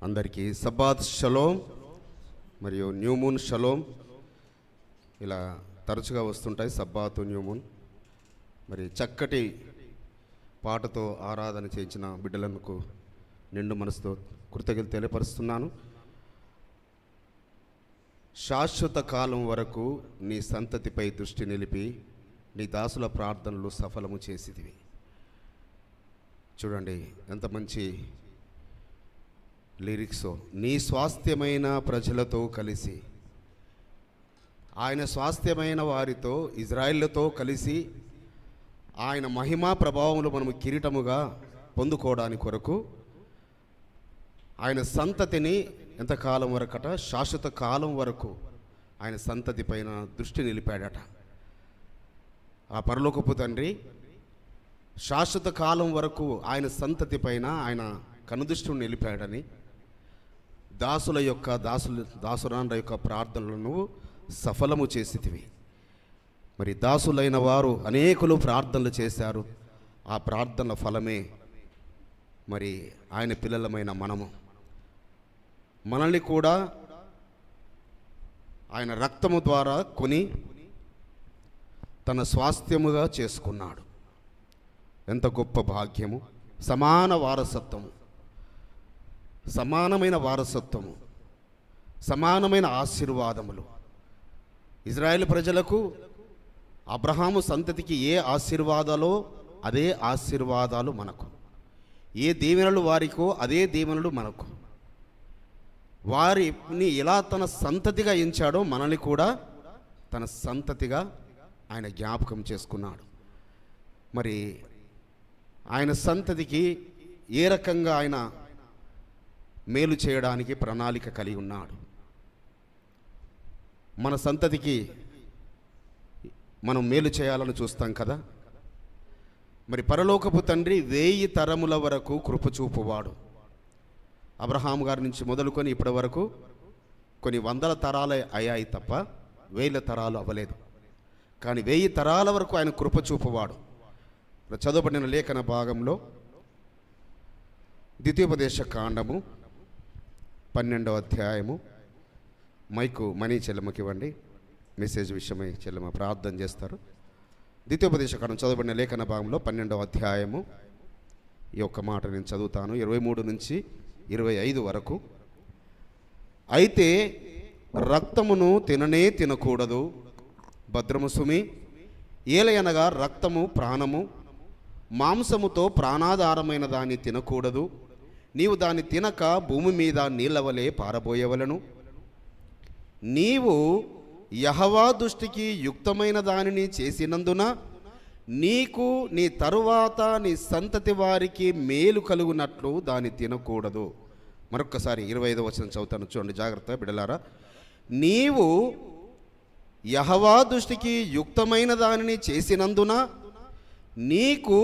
అందరికీ Sabbath shalom మరియు new moon shalom ఇలా తరచుగా వస్తుంటాయి. సబ్బాతు, న్యూ మూన్. మరి చక్కటి పాటతో ఆరాధన చేయించిన బిడ్డలకు నిండు మనసుతో కృతజ్ఞతలు తెలియపరుస్తున్నాను. శాశ్వత కాలం వరకు నీ సంతతిపై దృష్టి నిలిపి నీ దాసుల ప్రార్థనలు సఫలము చేసిదివి. చూడండి ఎంత మంచి లిరిక్స్. నీ స్వాస్థ్యమైన ప్రజలతో కలిసి, ఆయన స్వాస్థ్యమైన వారితో, ఇజ్రాయిల్తో కలిసి ఆయన మహిమా ప్రభావములు మనము కిరీటముగా పొందుకోవడానికి కొరకు ఆయన సంతతిని ఎంతకాలం వరకట, శాశ్వత కాలం వరకు ఆయన సంతతి పైన దృష్టి నిలిపాడట. ఆ పరలోకపు తండ్రి శాశ్వత కాలం వరకు ఆయన సంతతి పైన ఆయన కనుదృష్టిని నిలిపాడని దాసురాండ్ర యొక్క ప్రార్థనలను సఫలము చేసితివి. మరి దాసులైన వారు అనేకులు ప్రార్థనలు చేశారు. ఆ ప్రార్థనల ఫలమే మరి ఆయన పిల్లలమైన మనల్ని కూడా ఆయన రక్తము ద్వారా కొని తన స్వాస్థ్యముగా చేసుకున్నాడు. ఎంత గొప్ప భాగ్యము! సమానమైన వారసత్వము, సమానమైన ఆశీర్వాదములు. ఇజ్రాయేల్ ప్రజలకు, అబ్రహాము సంతతికి ఏ ఆశీర్వాదాలో అదే ఆశీర్వాదాలు మనకు, ఏ దీవెనలు వారికో అదే దీవెనలు మనకు. వారిని ఎలా తన సంతతిగా ఎంచాడో మనల్ని కూడా తన సంతతిగా ఆయన జ్ఞాపకం చేసుకున్నాడు. మరి ఆయన సంతతికి ఏ రకంగా ఆయన మేలు చేయడానికి ప్రణాళిక కలిగి ఉన్నాడు. మన సంతతికి మనం మేలు చేయాలని చూస్తాం కదా. మరి పరలోకపు తండ్రి 1000 తరముల వరకు కృప చూపువాడు. అబ్రహాము గారి నుంచి మొదలుకొని ఇప్పటి వరకు కొన్ని 100 తరాలు అయ్యాయి తప్ప 1000 తరాలు అవ్వలేదు. కానీ 1000 తరాల వరకు ఆయన కృప చూపువాడు. చదవబడిన లేఖన భాగంలో ద్వితీయోపదేశ కాండము 12వ అధ్యాయము. మైకు మనీ చెల్లెమ్మకి ఇవ్వండి, మెసేజ్ విషయమై చెల్లెమ్మ ప్రార్థన చేస్తారు. ద్వితీయోపదేశ కాండం చదవబడిన లేఖన భాగంలో 12వ అధ్యాయము. ఈ ఒక్క మాట నేను చదువుతాను, 23 నుంచి 25 వరకు. అయితే రక్తమును తిననే తినకూడదు, భద్రము సుమి. ఏలయనగా రక్తము ప్రాణము, మాంసముతో ప్రాణాధారమైన దాన్ని తినకూడదు. నీవు దాన్ని తినక భూమి మీద నీళ్ళవలే పారబోయవలను. నీవు యెహోవా దృష్టికి యుక్తమైన దానిని చేసినందున నీకు నీ తరువాత నీ సంతతి వారికి మేలు కలుగునట్లు దాన్ని తినకూడదు. మరొక్కసారి 25వ వచనం చదువుతాను, చూడండి జాగ్రత్త బిడ్డలారా. నీవు యెహోవా దృష్టికి యుక్తమైన దానిని చేసినందున నీకు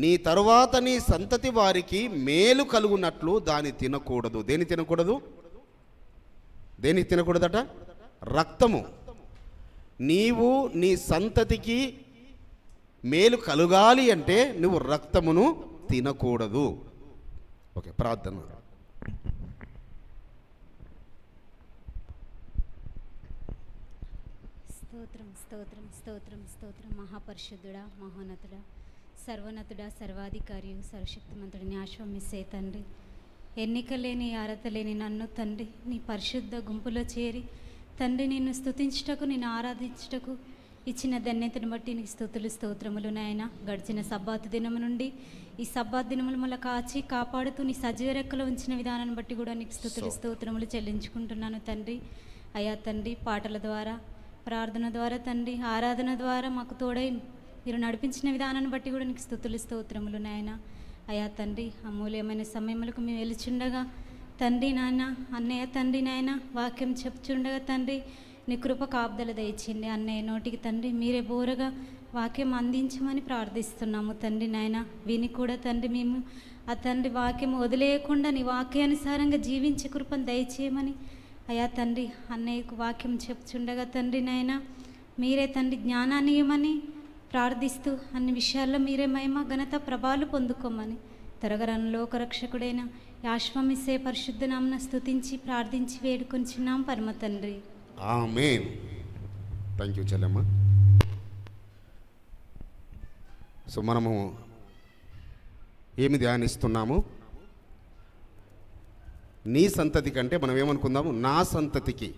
నీ తరువాత నీ సంతతి వారికి మేలు కలుగునట్లు దాన్ని తినకూడదు. దేని తినకూడదు? దేని తినకూడదట? రక్తము. నీవు నీ సంతతికి మేలు కలుగాలి అంటే నువ్వు రక్తమును తినకూడదు. ఓకే, ప్రార్థన. స్తోత్రం స్తోత్రం స్తోత్రం స్తోత్రం. మహాపరిశుద్ధుడా, మహోన్నతుడా, సర్వోన్నతుడా, సర్వాధికారి, సర్వశక్తిమంతుడిని ఆశ్వమిసే తండ్రి, ఎన్నిక లేని అర్హత లేని నన్ను తండ్రి నీ పరిశుద్ధ గుంపులో చేరి తండ్రి నిన్ను స్తుతించుటకు, నిన్ను ఆరాధించుటకు ఇచ్చిన ధన్యతను బట్టి నీకు స్తుతులు స్తోత్రములు నాయన. గడిచిన సబ్బాతు దినము నుండి ఈ సబ్బాతు దినములు మళ్ళీ కాచి కాపాడుతూ నీ సజీవ రెక్కలో ఉంచిన విధానాన్ని బట్టి కూడా నీకు స్తుతులు స్తోత్రములు చెల్లించుకుంటున్నాను తండ్రి. అయ్యా తండ్రి, పాటల ద్వారా, ప్రార్థన ద్వారా తండ్రి, ఆరాధన ద్వారా మాకు తోడై మీరు నడిపించిన విధానాన్ని బట్టి కూడా నీకు స్తుతులు స్తోత్రములు నాయన. అయ్యా తండ్రి, అమూల్యమైన సమయములకు మేము వెలుచుండగా తండ్రి నాయన, అన్నయ్య తండ్రి నాయన వాక్యం చెప్పుచుండగా తండ్రి నీ కృప కాపుదల దయచిండి. అన్నయ్య నోటికి తండ్రి మీరే బోరగా వాక్యం అందించమని ప్రార్థిస్తున్నాము తండ్రి నాయన. విని కూడా తండ్రి మేము ఆ తండ్రి వాక్యం వదిలేయకుండా నీ వాక్యానుసారంగా జీవించే కృపను దయచేయమని అయ్యా తండ్రి అన్నయ్యకు వాక్యం చెప్పుచుండగా తండ్రి నాయన మీరే తండ్రి జ్ఞానాన్ని ఇవ్వమని ప్రార్థిస్తూ అన్ని విషయాల్లో మీరే మహిమ ఘనత ప్రభావాలు పొందుకోమని త్వరగా లోకరక్షకుడైన యాశ్వమిసే పరిశుద్ధ నామన స్తుతించి ప్రార్థించి వేడుకొంచున్నాం పరమ తండ్రి. ఆమేన్. Thank you Chellemma. సో మనము ఏమి ధ్యానిస్తున్నాము? నీ సంతతి కంటే మనం ఏమనుకుందాము? నా సంతతికి.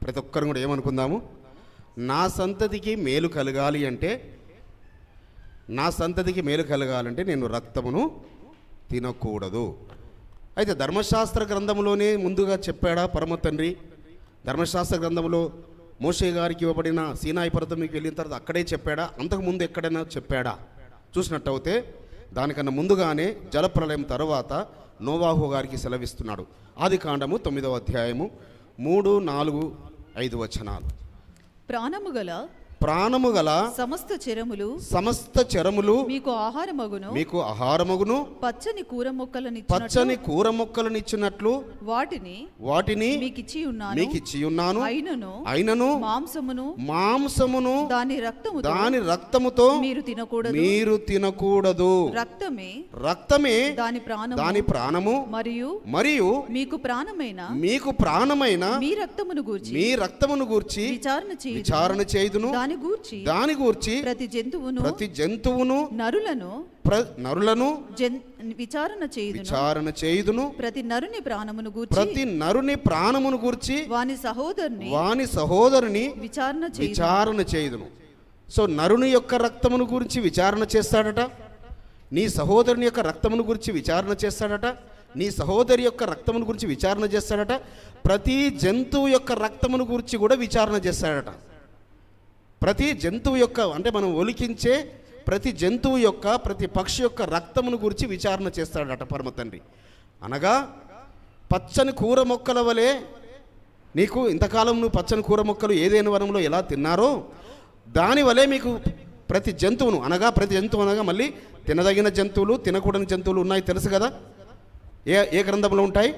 ప్రతి ఒక్కరు కూడా ఏమనుకుందాము? నా సంతతికి మేలు కలగాలి అంటే, నా సంతతికి మేలు కలగాలంటే నేను రక్తమును తినకూడదు. అయితే ధర్మశాస్త్ర గ్రంథంలోనే ముందుగా చెప్పాడా పరమ తండ్రి? ధర్మశాస్త్ర గ్రంథంలో మోషే గారికి ఇవ్వబడిన సీనాయి పర్వతంకి వెళ్ళిన తర్వాత అక్కడే చెప్పాడా? అంతకుముందు ఎక్కడైనా చెప్పాడా? చూసినట్టయితే దానికన్నా ముందుగానే జలప్రలయం తర్వాత నోవాహు గారికి సెలవిస్తున్నాడు. ఆదికాండము 9వ అధ్యాయము 3, 4, 5 వచనాలు. ప్రాణము గల సమస్త చెరములు మీకు ఆహారమగును. పచ్చని కూర మొక్కలనిచ్చినట్లు వాటిని మీకిచ్చి ఉన్నాను. అయినను మాంసమును దాని రక్తముతో మీరు తినకూడదు. రక్తమే దాని ప్రాణము మరియు మీకు ప్రాణమైన మీ రక్తమును గూర్చి విచారణ చేయుదును. దాని గూర్చి ప్రతి జంతువును నరులను విచారణ చేయుదును. ప్రతి నరుని ప్రాణమును గూర్చి వాని సహోదరుని విచారణ చేయుదును. సో నరుని యొక్క రక్తమును గురించి విచారణ చేస్తాడట. నీ సహోదరుని యొక్క రక్తమును గురించి విచారణ చేస్తాడట. నీ సహోదరి యొక్క రక్తమును గురించి విచారణ చేస్తాడట. ప్రతి జంతువు యొక్క రక్తమును గురించి కూడా విచారణ చేస్తాడట. ప్రతి జంతువు యొక్క అంటే మనం ఒలికించే ప్రతి జంతువు యొక్క ప్రతి పక్షి యొక్క రక్తమును గురించి విచారణ చేస్తాడట పరమ తండ్రి. అనగా పచ్చని కూర మొక్కల వలె నీకు ఇంతకాలం నువ్వు పచ్చని కూర మొక్కలు ఏదైనా వనంలో ఎలా తిన్నారో దాని వలె మీకు ప్రతి జంతువును ప్రతి జంతువు అనగా మళ్ళీ తినదగిన జంతువులు, తినకూడని జంతువులు ఉన్నాయి తెలుసు కదా. ఏ గ్రంథంలో ఉంటాయి?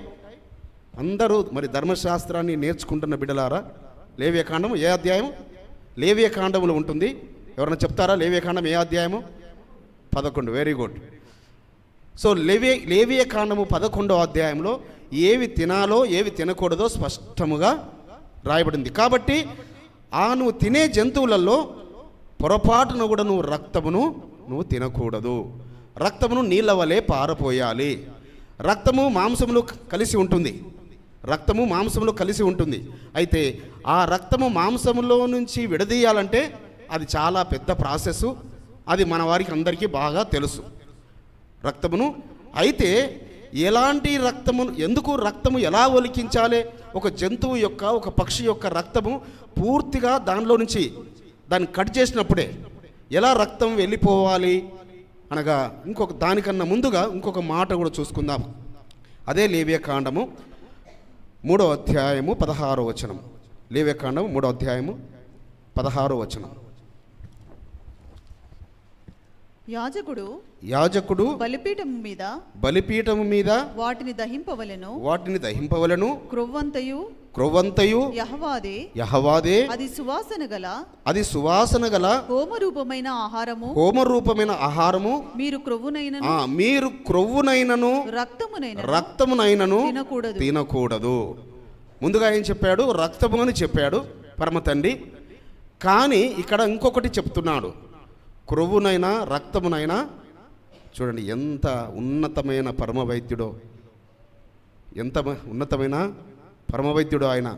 అందరూ మరి ధర్మశాస్త్రాన్ని నేర్చుకుంటున్న బిడ్డలారా, లేవియకాండం ఏ అధ్యాయం? లేవియకాండములో ఉంటుంది. ఎవరైనా చెప్తారా? లేవియకాండం ఏ అధ్యాయము? 11. Very good. సో లేవియకాండము 11వ అధ్యాయంలో ఏవి తినాలో ఏవి తినకూడదో స్పష్టముగా రాయబడింది. కాబట్టి నువ్వు తినే జంతువులలో పొరపాటును కూడా నువ్వు తినకూడదు. రక్తమును నీళ్ళ వలె పారపోయాలి. రక్తము మాంసములు కలిసి ఉంటుంది. అయితే ఆ రక్తము మాంసములో నుంచి విడదీయాలంటే అది చాలా పెద్ద ప్రాసెస్. అది మన వారికి అందరికీ బాగా తెలుసు రక్తమును. అయితే ఎలాంటి రక్తము ఎలా ఒలికించాలి? ఒక జంతువు యొక్క ఒక పక్షి యొక్క రక్తము పూర్తిగా దానిలో నుంచి దాన్ని కట్ చేసినప్పుడే ఎలా రక్తం వెళ్ళిపోవాలి అనగా దానికన్నా ముందుగా ఇంకొక మాట కూడా చూసుకుందాం. అదే లేవియకాండము 3వ అధ్యాయము 16వ వచనం. లేవియకాండము 3వ అధ్యాయము 16వ వచనం. యాజకుడు బలిపీఠము మీద వాటిని దహింపవలెను. క్రొవ్వంతయు యెహోవాదే. అది సువాసన గల హోమరూపమైన ఆహారము. మీరు క్రొవ్వునైనను రక్తమునైనను తినకూడదు. ముందుగా ఏం చెప్పాడు? రక్తము అని చెప్పాడు పరమ తండ్రి. కానీ ఇక్కడ ఇంకొకటి చెప్తున్నాడు, క్రొవ్వునైనా రక్తమునైనా. చూడండి ఎంత ఉన్నతమైన పరమవైద్యుడో, ఎంత ఉన్నతమైన పరమవైద్యుడు ఆయన.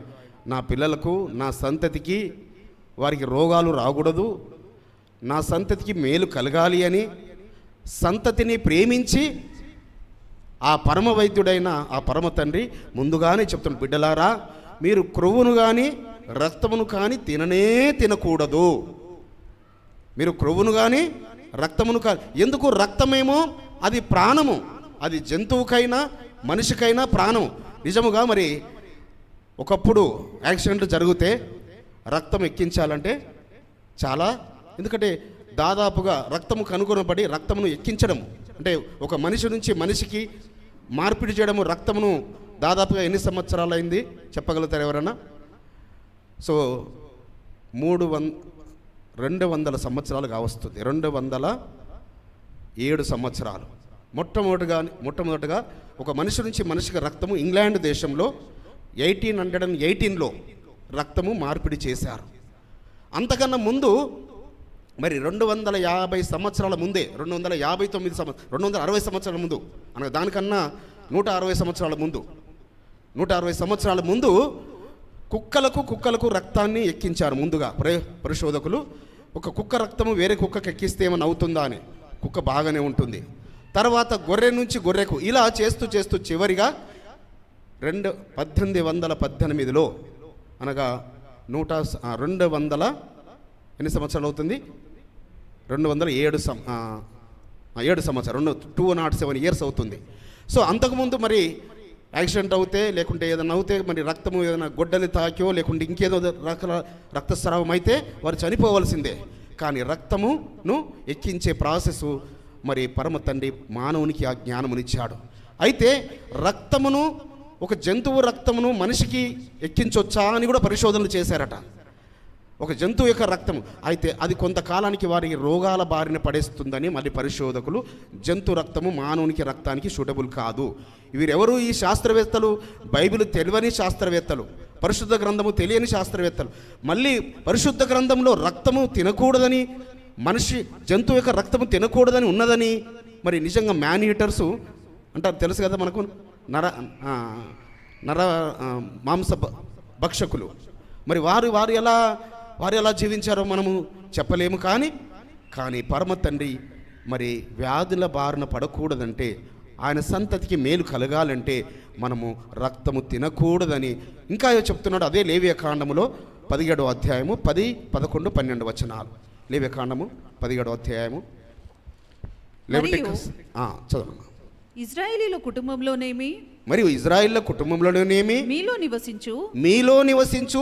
నా పిల్లలకు, నా సంతతికి వారికి రోగాలు రాకూడదు, నా సంతతికి మేలు కలగాలి అని సంతతిని ప్రేమించి ఆ పరమవైద్యుడైన ఆ పరమ తండ్రి ముందుగానే చెప్తున్నాడు, బిడ్డలారా మీరు క్రొవ్వును కానీ రక్తమును కానీ తినకూడదు. మీరు క్రొవ్వును కానీ రక్తమును కానీ. ఎందుకు? రక్తమేమో అది ప్రాణము. అది జంతువుకైనా మనిషికైనా ప్రాణం. నిజముగా మరి ఒకప్పుడు యాక్సిడెంట్లు జరిగితే రక్తం ఎక్కించాలంటే చాలా, ఎందుకంటే దాదాపుగా రక్తము కనుగొనబడి రక్తమును ఎక్కించడం అంటే ఒక మనిషి నుంచి మనిషికి మార్పిడి చేయడము రక్తమును దాదాపుగా ఎన్ని సంవత్సరాలు అయింది చెప్పగలుగుతారు ఎవరన్నా? సో 200 సంవత్సరాలు కావస్తుంది. 207 సంవత్సరాలు మొట్టమొదటిగా ఒక మనిషి నుంచి మనిషికి రక్తము ఇంగ్లాండ్ దేశంలో 1818లో రక్తము మార్పిడి చేశారు. అంతకన్నా ముందు మరి 250 సంవత్సరాల ముందే 260 సంవత్సరాల ముందు అనగా దానికన్నా 160 సంవత్సరాల ముందు కుక్కలకు రక్తాన్ని ఎక్కించారు. ముందుగా పరిశోధకులు ఒక కుక్క రక్తము వేరే కుక్కకి ఎక్కిస్తే ఏమైనా అవుతుందా అని. కుక్క బాగానే ఉంటుంది. తర్వాత గొర్రె నుంచి గొర్రెకు ఇలా చేస్తూ చివరిగా 1818లో అనగా 200 ఎన్ని సంవత్సరాలు అవుతుంది? 207 సంవత్సరాలు 207 ఇయర్స్ అవుతుంది. సో అంతకుముందు మరి యాక్సిడెంట్ అవుతే లేకుంటే ఏదైనా అవుతే మరి రక్తము ఏదైనా గొడ్డలి తాకో లేకుంటే ఇంకేదో రక్తస్రావం అయితే వారు చనిపోవలసిందే. కానీ రక్తమును ఎక్కించే ప్రాసెస్ మరి పరమ తండ్రి మానవునికి ఆ జ్ఞానమునిచ్చాడు. అయితే రక్తమును ఒక జంతువు రక్తమును మనిషికి ఎక్కించొచ్చా అని కూడా పరిశోధనలు చేశారట. ఒక జంతువు యొక్క రక్తము అయితే అది కొంతకాలానికి వారికి రోగాల బారిన పడేస్తుందని మళ్ళీ పరిశోధకులు జంతు రక్తము మానవునికి రక్తానికి సూటబుల్ కాదు. వీరెవరు? ఈ శాస్త్రవేత్తలు, బైబిల్ తెలియని శాస్త్రవేత్తలు, పరిశుద్ధ గ్రంథము తెలియని శాస్త్రవేత్తలు. మళ్ళీ పరిశుద్ధ గ్రంథంలో రక్తము తినకూడదని, మనిషి జంతువు యొక్క రక్తము తినకూడదని ఉన్నదని మరి నిజంగా మ్యాన్ ఈటర్సు అంటారు, తెలుసు కదా మనకు, నర మాంస భక్షకులు. మరి వారు ఎలా జీవించారో మనము చెప్పలేము. కానీ పరమ తండ్రి మరి వ్యాధుల బారిన పడకూడదంటే, ఆయన సంతతికి మేలు కలగాలంటే మనము రక్తము తినకూడదని ఇంకా చెప్తున్నాడు. అదే లేవియ కాండములో 17వ అధ్యాయము 10, 11, 12 వచనాలు. లేవియ కాండము 17వ అధ్యాయము చదవమ్మా. ఇశ్రాయేలీయుల కుటుంబంలోనేమి మరియు ఇశ్రాయేళ్ల కుటుంబంలోనేమి మీలో నివసించు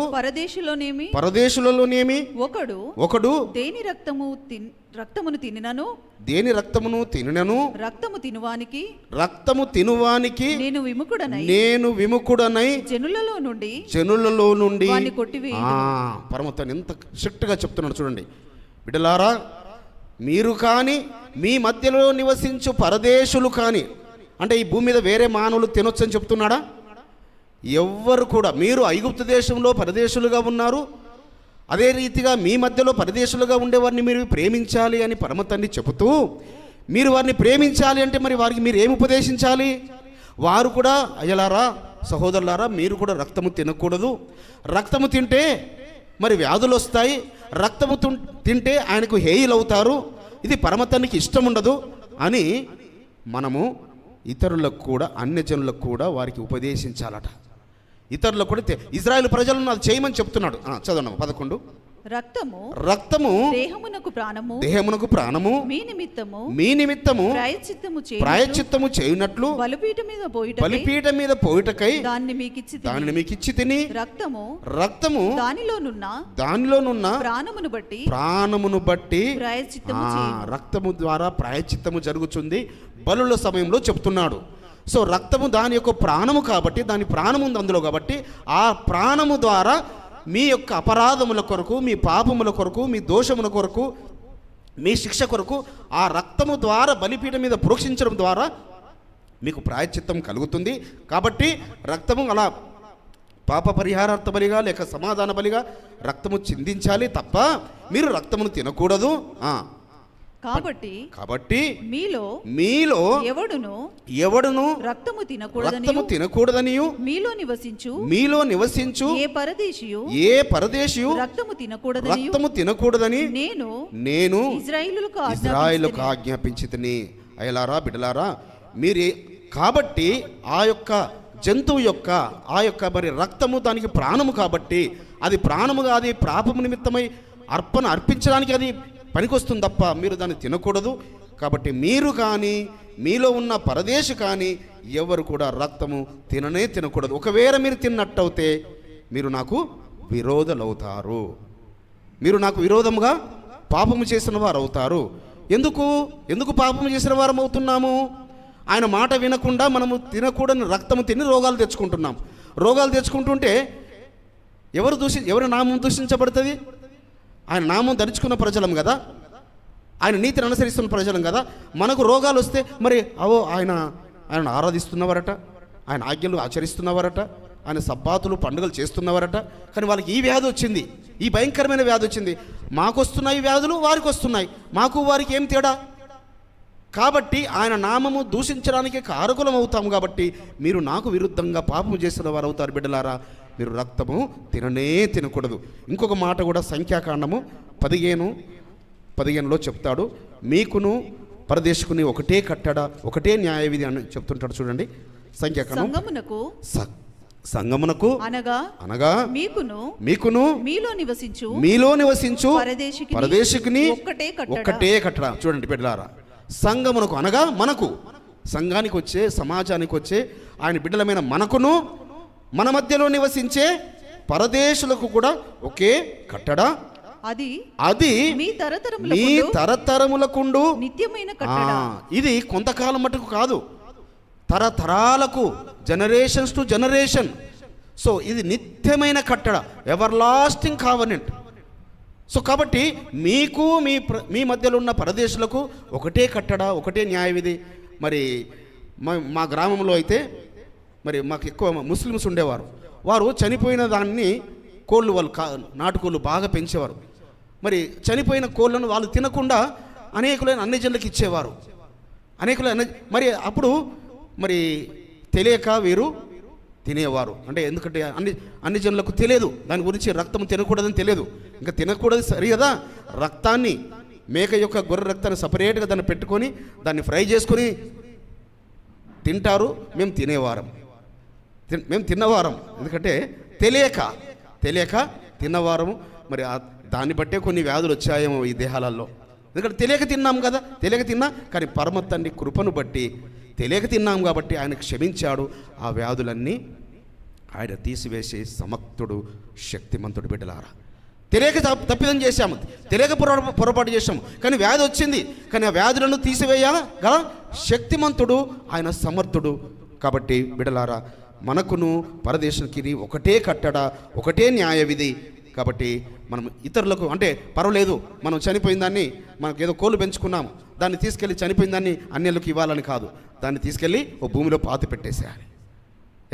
పరదేశులలోనేమి ఒకడు దేని రక్తమును తినినను రక్తము తినువానికి నేను విముఖుడనై జనులలో నుండి పరమతను ఎంత స్ట్రిక్ట్ గా చెప్తున్నాడు చూడండి. బిడ్డలారా, మీరు కానీ మీ మధ్యలో నివసించు పరదేశులు కానీ, అంటే ఈ భూమి మీద వేరే మానవులు తినొచ్చని చెప్తున్నాడా? ఎవ్వరు కూడా. మీరు ఐగుప్తు దేశంలో పరదేశులుగా ఉన్నారు, అదే రీతిగా మీ మధ్యలో పరదేశులుగా ఉండేవారిని మీరు ప్రేమించాలి అని పరమతండ్రి చెబుతూ, మీరు వారిని ప్రేమించాలి అంటే మరి వారికి మీరు ఏమి ఉపదేశించాలి? వారు కూడా అయ్యలారా, సహోదరులారా, మీరు కూడా రక్తము తినకూడదు. రక్తము తింటే మరి వ్యాధులు వస్తాయి, రక్తము తింటే ఆయనకు హేయులు అవుతారు, ఇది పరమతండ్రికి ఇష్టం ఉండదు అని మనము ఇతరులకు కూడా, అన్యజనులకు కూడా వారికి ఉపదేశించాలట. ఇతరులకు కూడా ఇజ్రాయేల్ ప్రజలను అది చేయమని చెప్తున్నాడు. చదవమ్మా 11. రక్తము దేహమునకు ప్రాణము మీ నిమిత్తము ప్రాయశ్చిత్తము చేయునట్లు బలిపీఠం మీద పోయుటకై దానిని మీకు ఇచ్చి తిని రక్తము దానిలోనున్న ప్రాణమును బట్టి రక్తము ద్వారా ప్రాయశ్చిత్తము జరుగుతుంది బలుల సమయంలో చెప్తున్నాడు. సో రక్తము దాని యొక్క ప్రాణము కాబట్టి, దాని ప్రాణము ఉంది అందులో కాబట్టి, ఆ ప్రాణము ద్వారా మీ యొక్క అపరాధముల కొరకు, మీ పాపముల కొరకు, మీ దోషముల కొరకు, మీ శిక్ష కొరకు ఆ రక్తము ద్వారా బలిపీఠం మీద ప్రోక్షించడం ద్వారా మీకు ప్రాయశ్చిత్తం కలుగుతుంది. కాబట్టి రక్తము అలా పాప పరిహారార్థ బలిగా లేక సమాధాన బలిగా రక్తము చిందించాలి తప్ప మీరు రక్తమును తినకూడదు. కాబట్టి మీలో ఎవడును రక్తము తినకూడదనియు మీలో నివసించు ఏ పరదేశియు రక్తము తినకూడదని నేను ఇశ్రాయేలుకు ఆజ్ఞాపించితిని. అయ్యలారా, బిడ్డలారా, మీరే కాబట్టి ఆ యొక్క జంతువు యొక్క ఆ యొక్క మరి రక్తము దానికి ప్రాణము కాబట్టి, అది ప్రాణముగా, అది పాపము నిమిత్తమై అర్పించడానికి అది పనికొస్తుంది తప్ప మీరు దాన్ని తినకూడదు. కాబట్టి మీరు కానీ మీలో ఉన్న పరదేశి కానీ ఎవరు కూడా రక్తము తినకూడదు. ఒకవేళ మీరు తిన్నట్టయితే మీరు నాకు విరోధులవుతారు, మీరు నాకు విరోధముగా పాపము చేసిన వారు అవుతారు. ఎందుకు పాపము చేసిన వారం అవుతున్నాము? ఆయన మాట వినకుండా మనము తినకూడని రక్తము తిని రోగాలు తెచ్చుకుంటున్నాం. రోగాలు తెచ్చుకుంటుంటే ఎవరి నామం దూషించబడుతుంది? ఆయన నామం ధరించుకున్న ప్రజలం కదా. ఆయన నీతిని అనుసరిస్తున్న ప్రజలం కదా. మనకు రోగాలు వస్తే మరి ఆయన ఆరాధిస్తున్నవారట, ఆయన ఆజ్ఞలు ఆచరిస్తున్నవారట, ఆయన సబ్బాతులు పండుగలు చేస్తున్నవారట. కానీ వాళ్ళకి ఈ వ్యాధి వచ్చింది, ఈ భయంకరమైన వ్యాధి వచ్చింది. మాకు వస్తున్నాయి వ్యాధులు, వారికి వస్తున్నాయి. మాకు వారికి ఏం తేడా? కాబట్టి ఆయన నామము దూషించడానికి కారకులం అవుతాము. కాబట్టి మీరు నాకు విరుద్ధంగా పాపము చేసిన వారు అవుతారు. బిడ్డలారా, మీరు రక్తము తినకూడదు. ఇంకొక మాట కూడా సంఖ్యాకాండము 15:15లో చెప్తాడు, మీకును పరదేశకుని ఒకటే కట్టడ, ఒకటే న్యాయవిధి అని చెప్తుంటాడు. చూడండి, సంఖ్యాకాండం సంగమునకు అనగా మీకును మీలో నివసించు పరదేశికుని ఒక్కటే కట్టడ. చూడండి బిడ్డలారా, సంఘమునకు అనగా మనకు, సంఘానికి వచ్చే, సమాజానికి వచ్చే ఆయన బిడ్డలమైన మనకును, మన మధ్యలో నివసించే పరదేశులకు కూడా ఒకే కట్టడ. అది మీ తరతరములకుండు నిత్యమైన కట్టడ. ఇది కొంతకాలం మటుకు కాదు, తరతరాలకు, జనరేషన్స్ టు జనరేషన్. సో ఇది నిత్యమైన కట్టడ, ఎవర్ లాస్టింగ్ కావనెంట్. సో కాబట్టి మీకు మీ మధ్యలో ఉన్న పరదేశులకు ఒకటే కట్టడ, ఒకటే న్యాయవిధి. మరి మా గ్రామంలో అయితే మరి మాకు ఎక్కువ ముస్లిమ్స్ ఉండేవారు. వారు చనిపోయిన దాన్ని వాళ్ళు నాటుకోళ్ళు బాగా పెంచేవారు. మరి చనిపోయిన కోళ్ళను వాళ్ళు తినకుండా అనేకులైన అన్ని జనులకు ఇచ్చేవారు. మరి అప్పుడు మరి తెలియక వీరు తినేవారు. అంటే ఎందుకంటే అన్ని జనులకు తెలియదు దాని గురించి, రక్తం తినకూడదని తెలియదు. ఇంకా తినకూడదు సరి కదా, రక్తాన్ని, మేక యొక్క గొర్రె రక్తాన్ని సపరేట్గా దాన్ని పెట్టుకొని దాన్ని ఫ్రై చేసుకొని తింటారు. మేము తిన్నవారం, ఎందుకంటే తెలియక తిన్నవారము. మరి దాన్ని బట్టే కొన్ని వ్యాధులు వచ్చాయేమో ఈ దేహాలలో. ఎందుకంటే తెలియక తిన్నాం కదా, తెలియక తిన్నా. కానీ పరమ తండ్రి కృపను బట్టి తెలియక తిన్నాం కాబట్టి ఆయన క్షమించాడు. ఆ వ్యాధులన్నీ ఆయన తీసివేసే సమర్థుడు, శక్తిమంతుడు. బిడ్డలారా, తెలియక తప్పిదం చేశాము, తెలియక పొరపాటు చేశాము, కానీ వ్యాధి వచ్చింది. కానీ ఆ వ్యాధులను తీసివేయగల శక్తిమంతుడు, ఆయన సమర్థుడు. కాబట్టి బిడ్డలారా, మనకును పరదేశానికి ఒకటే కట్టడ, ఒకటే న్యాయవిధి. కాబట్టి మనం ఇతరులకు, అంటే పర్వాలేదు మనం చనిపోయిన దాన్ని, మనకు ఏదో కోళ్ళు పెంచుకున్నాము, దాన్ని తీసుకెళ్ళి చనిపోయిన దాన్ని అన్యులకు ఇవ్వాలని కాదు, దాన్ని తీసుకెళ్ళి ఓ భూమిలో పాతి పెట్టేసేయాలి.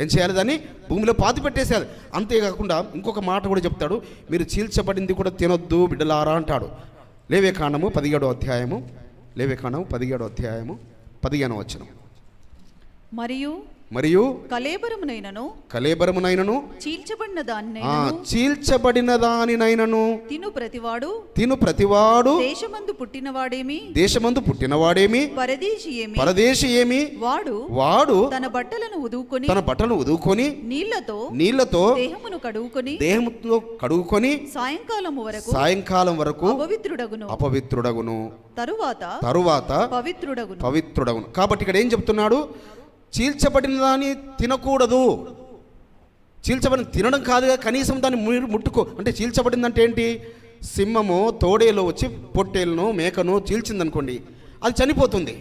ఏం చేయాలి? దాన్ని భూమిలో పాతి పెట్టేసేయాలి. అంతేకాకుండా ఇంకొక మాట కూడా చెప్తాడు, మీరు చీల్చబడింది కూడా తినొద్దు బిడ్డలారా అంటాడు. లేవియకాండము 17వ అధ్యాయము, 15వ వచనం. మరియు కళేబరమునైనను చీల్చబడిన దానినైనను తిను ప్రతివాడు దేశమందు పుట్టినవాడేమి పరదేశి ఏమి వాడు తన బట్టలను ఉదుకొని నీళ్లతో దేహముతో కడుగుకొని సాయంకాలం వరకు అపవిత్రుడగును తరువాత పవిత్రుడగును. కాబట్టి ఇక్కడ ఏం చెప్తున్నాడు? చీల్చబడిన దాన్ని తినకూడదు. తినడం కాదుగా, కనీసం దాన్ని ముట్టుకో. అంటే చీల్చబడిందంటే ఏంటి? సింహము తోడేలో వచ్చి పొట్టేలను, మేకను చీల్చిందనుకోండి, అది చనిపోతుంది.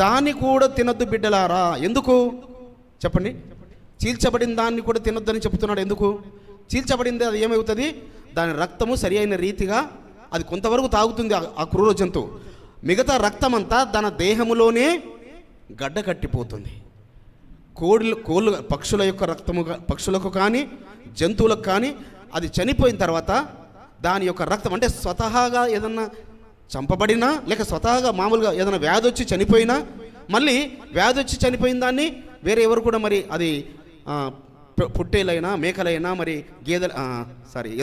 దాన్ని కూడా తినొద్దు బిడ్డలారా. ఎందుకు చెప్పండి? చీల్చబడిన దాన్ని కూడా తినొద్దని చెప్తున్నాడు. ఎందుకు? చీల్చబడింది అది ఏమవుతుంది? దాని రక్తము సరి అయిన రీతిగా అది కొంతవరకు తాగుతుంది ఆ క్రూర జంతువు. మిగతా రక్తం అంతా తన దేహములోనే గడ్డ కట్టిపోతుంది. కోళ్ళు పక్షుల యొక్క రక్తము, పక్షులకు కానీ జంతువులకు కానీ అది చనిపోయిన తర్వాత దాని యొక్క రక్తం, అంటే స్వతహాగా ఏదన్నా చంపబడినా లేక స్వతహాగా మామూలుగా ఏదైనా వ్యాధి వచ్చి చనిపోయినా, మళ్ళీ వ్యాధి వచ్చి చనిపోయిన దాన్ని వేరే ఎవరు కూడా మరి అది పుట్టేలైనా మేకలైనా మరి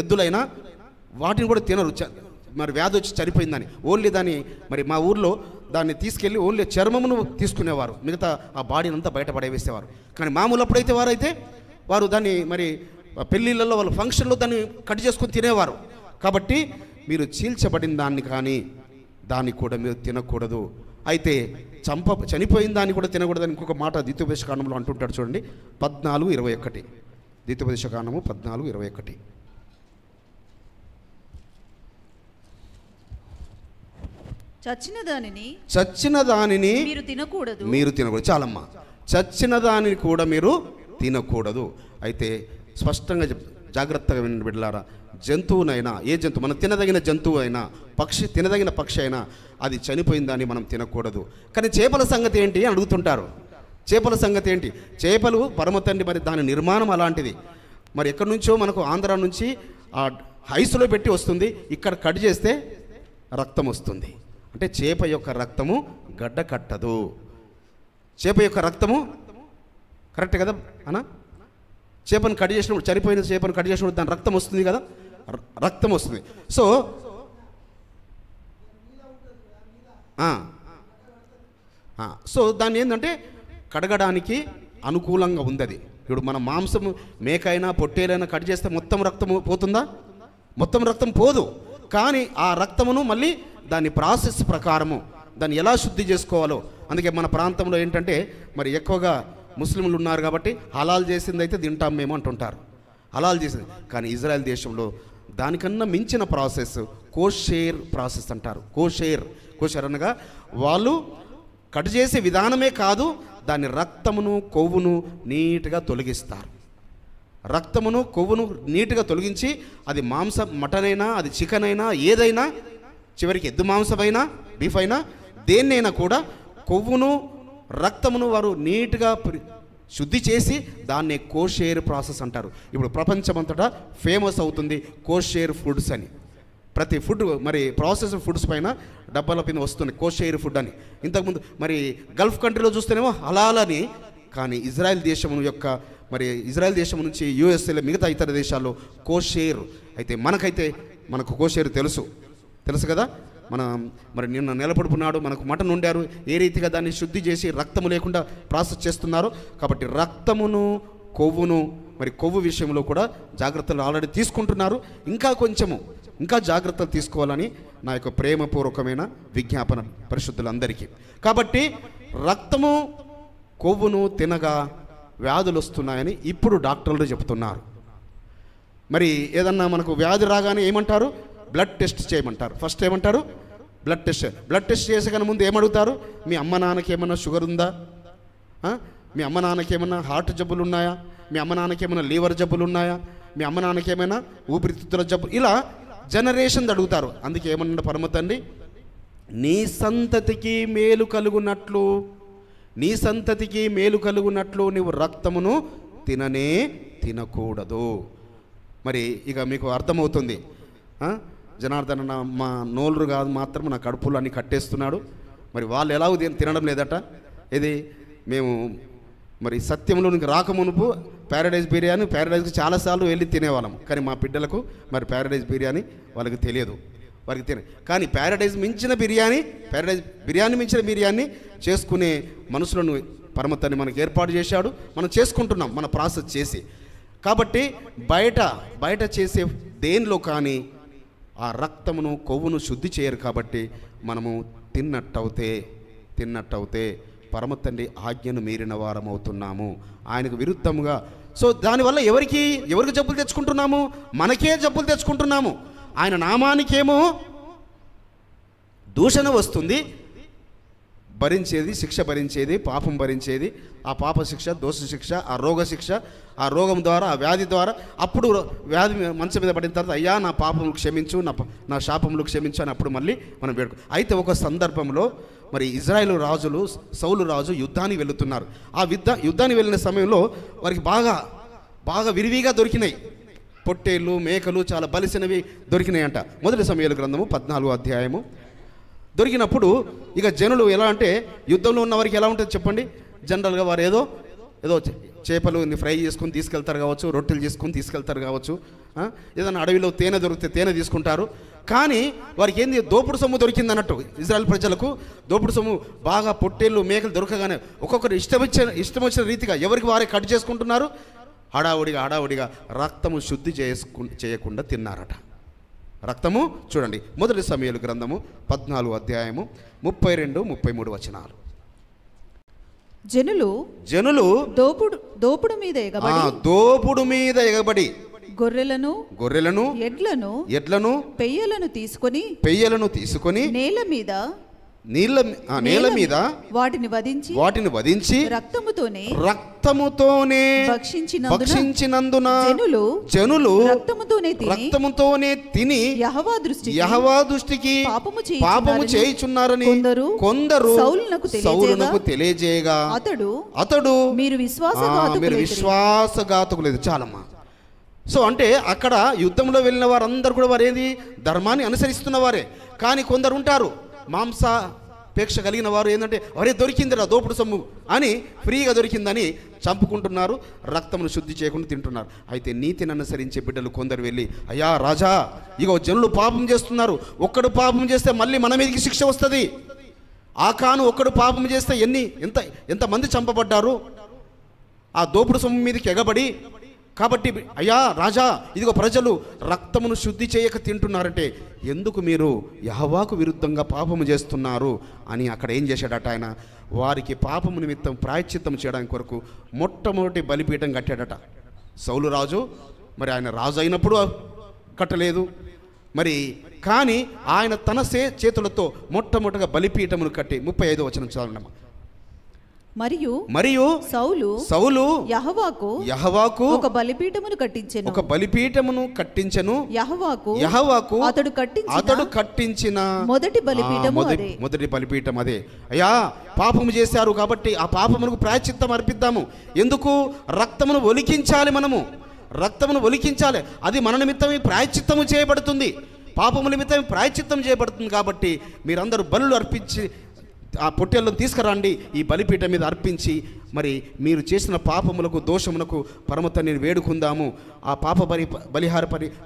ఎద్దులైనా వాటిని కూడా తినరు. మరి వ్యాధి వచ్చి చనిపోయిందని ఓన్లీ దాన్ని, మరి మా ఊర్లో దాన్ని తీసుకెళ్ళి ఓన్లీ చర్మమును తీసుకునేవారు, మిగతా ఆ బాడీని అంతా బయటపడేసేవారు. కానీ మామూలు అప్పుడైతే వారు దాన్ని మరి పెళ్ళిళ్ళల్లో వాళ్ళ ఫంక్షన్లో దాన్ని కట్ చేసుకొని తినేవారు. కాబట్టి మీరు చీల్చబడిన దాన్ని కానీ దాన్ని కూడా మీరు తినకూడదు. అయితే చనిపోయిన దాన్ని కూడా తినకూడదని ఇంకొక మాట ద్వితీయోపదేశకాండంలో అంటుంటాడు. చూడండి, 14:21. ద్వితీయోపదేశకాండము 14:21. చచ్చిన దానిని మీరు తినకూడదు. చాలమ్మా, చచ్చిన దానిని కూడా మీరు తినకూడదు. అయితే స్పష్టంగా జాగ్రత్తగా వినండి బిడ్డలారా. జంతువునైనా, ఏ జంతువు, మనం తినదగిన జంతువు అయినా, తినదగిన పక్షి అయినా అది చనిపోయిందని మనం తినకూడదు. కానీ చేపల సంగతి ఏంటి అని అడుగుతుంటారు. చేపల సంగతి ఏంటి? చేపలు పరమ తండ్రి, మరి దాని నిర్మాణం అలాంటిది. మరి ఎక్కడి నుంచో మనకు ఆంధ్ర నుంచి ఆ ఐసులో పెట్టి వస్తుంది, ఇక్కడ కట్ చేస్తే రక్తం వస్తుంది. అంటే చేప యొక్క రక్తము గడ్డ కట్టదు. చేప యొక్క రక్తము కరెక్ట్ కదా అన్న? చేపను కట్ చేసినప్పుడు, చనిపోయిన చేపను కట్ చేసినప్పుడు దాని రక్తం వస్తుంది కదా, రక్తం వస్తుంది. సో దాన్ని ఏంటంటే కడగడానికి అనుకూలంగా ఉంది అది. ఇప్పుడు మన మాంసం మేక అయినా పొట్టేలైనా కట్ చేస్తే మొత్తం రక్తం పోతుందా? మొత్తం రక్తం పోదు. కానీ ఆ రక్తమును మళ్ళీ దాని ప్రాసెస్ ప్రకారము దాన్ని ఎలా శుద్ధి చేసుకోవాలో, అందుకే మన ప్రాంతంలో ఏంటంటే మరి ఎక్కువగా ముస్లింలు ఉన్నారు కాబట్టి హలాల్ చేసింది అయితే తింటాం మేము అంటుంటారు, హలాల్ చేసింది. కానీ ఇజ్రాయెల్ దేశంలో దానికన్నా మించిన ప్రాసెస్ కోషేర్ ప్రాసెస్ అంటారు. కోషేర్ అనగా వాళ్ళు కట్ చేసే విధానమే కాదు, దాని రక్తమును కొవ్వును నీట్గా తొలగిస్తారు. రక్తమును కొవ్వును నీట్గా తొలగించి అది మటన్ అయినా, అది చికెన్ అయినా, ఏదైనా, చివరికి ఎద్దు మాంసమైనా, బీఫ్ అయినా, దేన్నైనా కూడా కొవ్వును రక్తమును వారు నీట్గా శుద్ధి చేసి దాన్ని కోషేర్ ప్రాసెస్ అంటారు. ఇప్పుడు ప్రపంచమంతటా ఫేమస్ అవుతుంది కోషేర్ ఫుడ్స్ అని. ప్రతి ఫుడ్ మరి ప్రాసెస్డ్ ఫుడ్స్ పైన డబ్బాల పైన వస్తుంది కోషేర్ ఫుడ్ అని. ఇంతకుముందు మరి గల్ఫ్ కంట్రీలో చూస్తేనేమో హలాల్ అని, కానీ ఇజ్రాయెల్ దేశం నుంచి యూఎస్ఏలో మిగతా ఇతర దేశాల్లో కోషేర్. అయితే మనకు కోషేర్ తెలుసు కదా. మరి నిన్న నెలపడుపున్నాడు మనకు మటన్ వండారు, ఏ రీతిగా దాన్ని శుద్ధి చేసి రక్తము లేకుండా ప్రాసెస్ చేస్తున్నారు. కాబట్టి రక్తమును కొవ్వును మరి కొవ్వు విషయంలో కూడా జాగ్రత్తలు ఆల్రెడీ తీసుకుంటున్నారు. ఇంకా జాగ్రత్తలు తీసుకోవాలని నా యొక్క ప్రేమపూర్వకమైన విజ్ఞాపన పరిశుద్ధులందరికీ. కాబట్టి రక్తము కొవ్వును తినగా వ్యాధులు వస్తున్నాయని ఇప్పుడు డాక్టర్లు చెప్తున్నారు. మరి ఏదన్నా మనకు వ్యాధి రాగానే ఏమంటారు? బ్లడ్ టెస్ట్ చేయమంటారు. ఫస్ట్ ఏమంటారు? బ్లడ్ టెస్ట్ చేసే ముందు ఏమడుగుతారు? మీ అమ్మ నాన్నకి ఏమన్నా షుగర్ ఉందా? మీ అమ్మ నాన్నకి ఏమన్నా హార్ట్ జబ్బులు ఉన్నాయా? మీ అమ్మ నాన్నకి ఏమైనా లివర్ జబ్బులు ఉన్నాయా? మీ అమ్మ నాన్నకి ఏమైనా ఊపిరితిత్తుల జబ్బు? ఇలా జనరేషన్ అడుగుతారు. అందుకే ఏమన్నా పరమ తండ్రి, నీ సంతతికి మేలు కలుగునట్లు నీవు రక్తమును తినకూడదు. మరి ఇక మీకు అర్థమవుతుంది, జనార్దన మా నోళ్ళు కాదు మాత్రం నా కడుపులు అన్నీ కట్టేస్తున్నాడు. మరి వాళ్ళు ఎలా తినడం లేదట. ఇది మేము మరి సత్యంలోనికి రాకమునుపు ప్యారడైజ్కి చాలాసార్లు వెళ్ళి తినేవాళ్ళం. కానీ మా బిడ్డలకు మరి ప్యారడైజ్ బిర్యానీ వాళ్ళకి తెలియదు, కానీ ప్యారడైజ్ మించిన బిర్యానీ చేసుకునే మనుషులను పరమతని మనకు ఏర్పాటు చేశాడు. మనం చేసుకుంటున్నాం మన ప్రాసెస్ చేసి. కాబట్టి బయట చేసే దేనిలో కానీ ఆ రక్తమును కొవ్వును శుద్ధి చేయరు. కాబట్టి మనము తిన్నట్టవుతే పరమతండ్రి ఆజ్ఞను మీరిన వారం అవుతున్నాము, ఆయనకు విరుద్ధముగా. సో దానివల్ల ఎవరికి జబ్బులు తెచ్చుకుంటున్నాము? మనకే జబ్బులు తెచ్చుకుంటున్నాము. ఆయన నామానికేమో దూషణ వస్తుంది, శిక్ష భరించేది, పాపం భరించేది. ఆ పాప శిక్ష, దోష శిక్ష, ఆ రోగ శిక్ష, ఆ రోగం ద్వారా, ఆ వ్యాధి ద్వారా, అప్పుడు వ్యాధి మంచం మీద పడిన తర్వాత అయ్యా నా పాపములు క్షమించు, నా శాపములు క్షమించు అని అప్పుడు మళ్ళీ మనం వేడుకో. అయితే ఒక సందర్భంలో మరి ఇజ్రాయేలు రాజులు, సౌలు రాజు యుద్ధానికి వెళుతున్నారు. ఆ యుద్ధానికి వెళ్ళిన సమయంలో వారికి బాగా విరివిగా దొరికినాయి పొట్టేళ్ళు, మేకలు, చాలా బలిసినవి దొరికినాయంట. మొదటి సమూయేలు గ్రంథము 14వ అధ్యాయము. దొరికినప్పుడు ఇక జనులు ఎలా అంటే, యుద్ధంలో ఉన్న వారికి ఎలా ఉంటుంది చెప్పండి? జనరల్గా వారు ఏదో చేపలు ఫ్రై చేసుకుని తీసుకెళ్తారు కావచ్చు, రొట్టెలు చేసుకుని తీసుకెళ్తారు కావచ్చు, ఏదైనా అడవిలో తేనె దొరికితే తేనె తీసుకుంటారు. కానీ వారికి ఏంది, దోపుడు సొమ్ము దొరికింది అన్నట్టు. ఇజ్రాయెల్ ప్రజలకు దోపుడు సొమ్ము బాగా పొట్టేళ్ళు, మేకలు దొరకగానే ఒక్కొక్కరు ఇష్టం వచ్చిన రీతిగా ఎవరికి వారే కట్ చేసుకుంటున్నారు. హడావుడిగా రక్తము శుద్ధి చేయకుండా తిన్నారట. రక్తము చూడండి, మొదటి సమూయేలు గ్రంథము 14వ అధ్యాయము 32-33 వచనాలు. జనులు దోపుడు మీద ఎగబడి గొర్రెలను ఎడ్లను పెయ్యలను తీసుకొని నేల నేల మీద వాటిని వధించి రక్తముతోనే భక్షించినందున జనులు రక్తముతోనే తిని యెహోవా దృష్టికి పాపము చేయుచున్నారని కొందరు సౌలునకు తెలియజేయగా అతడు మీరు విశ్వాసఘాతకులేదు. చాలమ్మా. సో అంటే అక్కడ యుద్ధంలో వెళ్ళిన వారందరూ కూడా వారు ఏది ధర్మాన్ని అనుసరిస్తున్న వారే. కానీ కొందరు ఉంటారు మాంసాపేక్ష కలిగిన వారు, ఏంటంటే వరే దొరికిందిరా దోపుడు సొమ్ము అని, ఫ్రీగా దొరికిందని చంపుకుంటున్నారు, రక్తమును శుద్ధి చేయకుండా తింటున్నారు. అయితే నీతిని అనుసరించే బిడ్డలు కొందరు వెళ్ళి, అయ్యా రాజా, ఇగో జనులు పాపం చేస్తున్నారు, ఒక్కడు పాపం చేస్తే మళ్ళీ మన మీదకి శిక్ష వస్తుంది. ఆకాను ఒక్కడు పాపం చేస్తే ఎంతమంది చంపబడ్డారు ఆ దోపుడు సొమ్ము మీదకి ఎగబడి. కాబట్టి అయ్యా రాజా, ఇదిగో ప్రజలు రక్తమును శుద్ధి చేయక తింటున్నారంటే ఎందుకు మీరు యెహోవాకు విరుద్ధంగా పాపము చేస్తున్నారు అని అక్కడ ఏం చేశాడట ఆయన, వారికి పాపము నిమిత్తం ప్రాయశ్చిత్తం చేయడానికి కొరకు మొట్టమొదటి బలిపీఠం కట్టాడట. సౌలు రాజు, మరి ఆయన రాజు అయినప్పుడు కట్టలేదు మరి, కానీ ఆయన తన చేతులతో మొట్టమొదటిగా బలిపీఠమును కట్టి 35వ వచనం చదవండి. మరియు సౌలు యెహోవాకు ఒక బలిపీఠమును కట్టించెను. యెహోవాకు అతడు కట్టించిన మొదటి బలిపీఠం అదే. అయ్యా, పాపము చేశారు కాబట్టి ఆ పాపమునకు ప్రాయశ్చిత్తం అర్పిద్దాము. ఎందుకు? రక్తమును ఒలికించాలి, మనము రక్తమును ఒలికించాలి. అది మన నిమిత్తమే ప్రాయశ్చిత్తము చేయబడుతుంది, పాపము నిమిత్తమే ప్రాయశ్చిత్తం చేయబడుతుంది. కాబట్టి మీరందరూ బలులు అర్పించి ఆ పొట్టేళ్ళను తీసుకురండి, ఈ బలిపీఠం మీద అర్పించి మరి మీరు చేసిన పాపములకు దోషములకు పరమతండ్రిని వేడుకుందాము, ఆ పాప బలిహార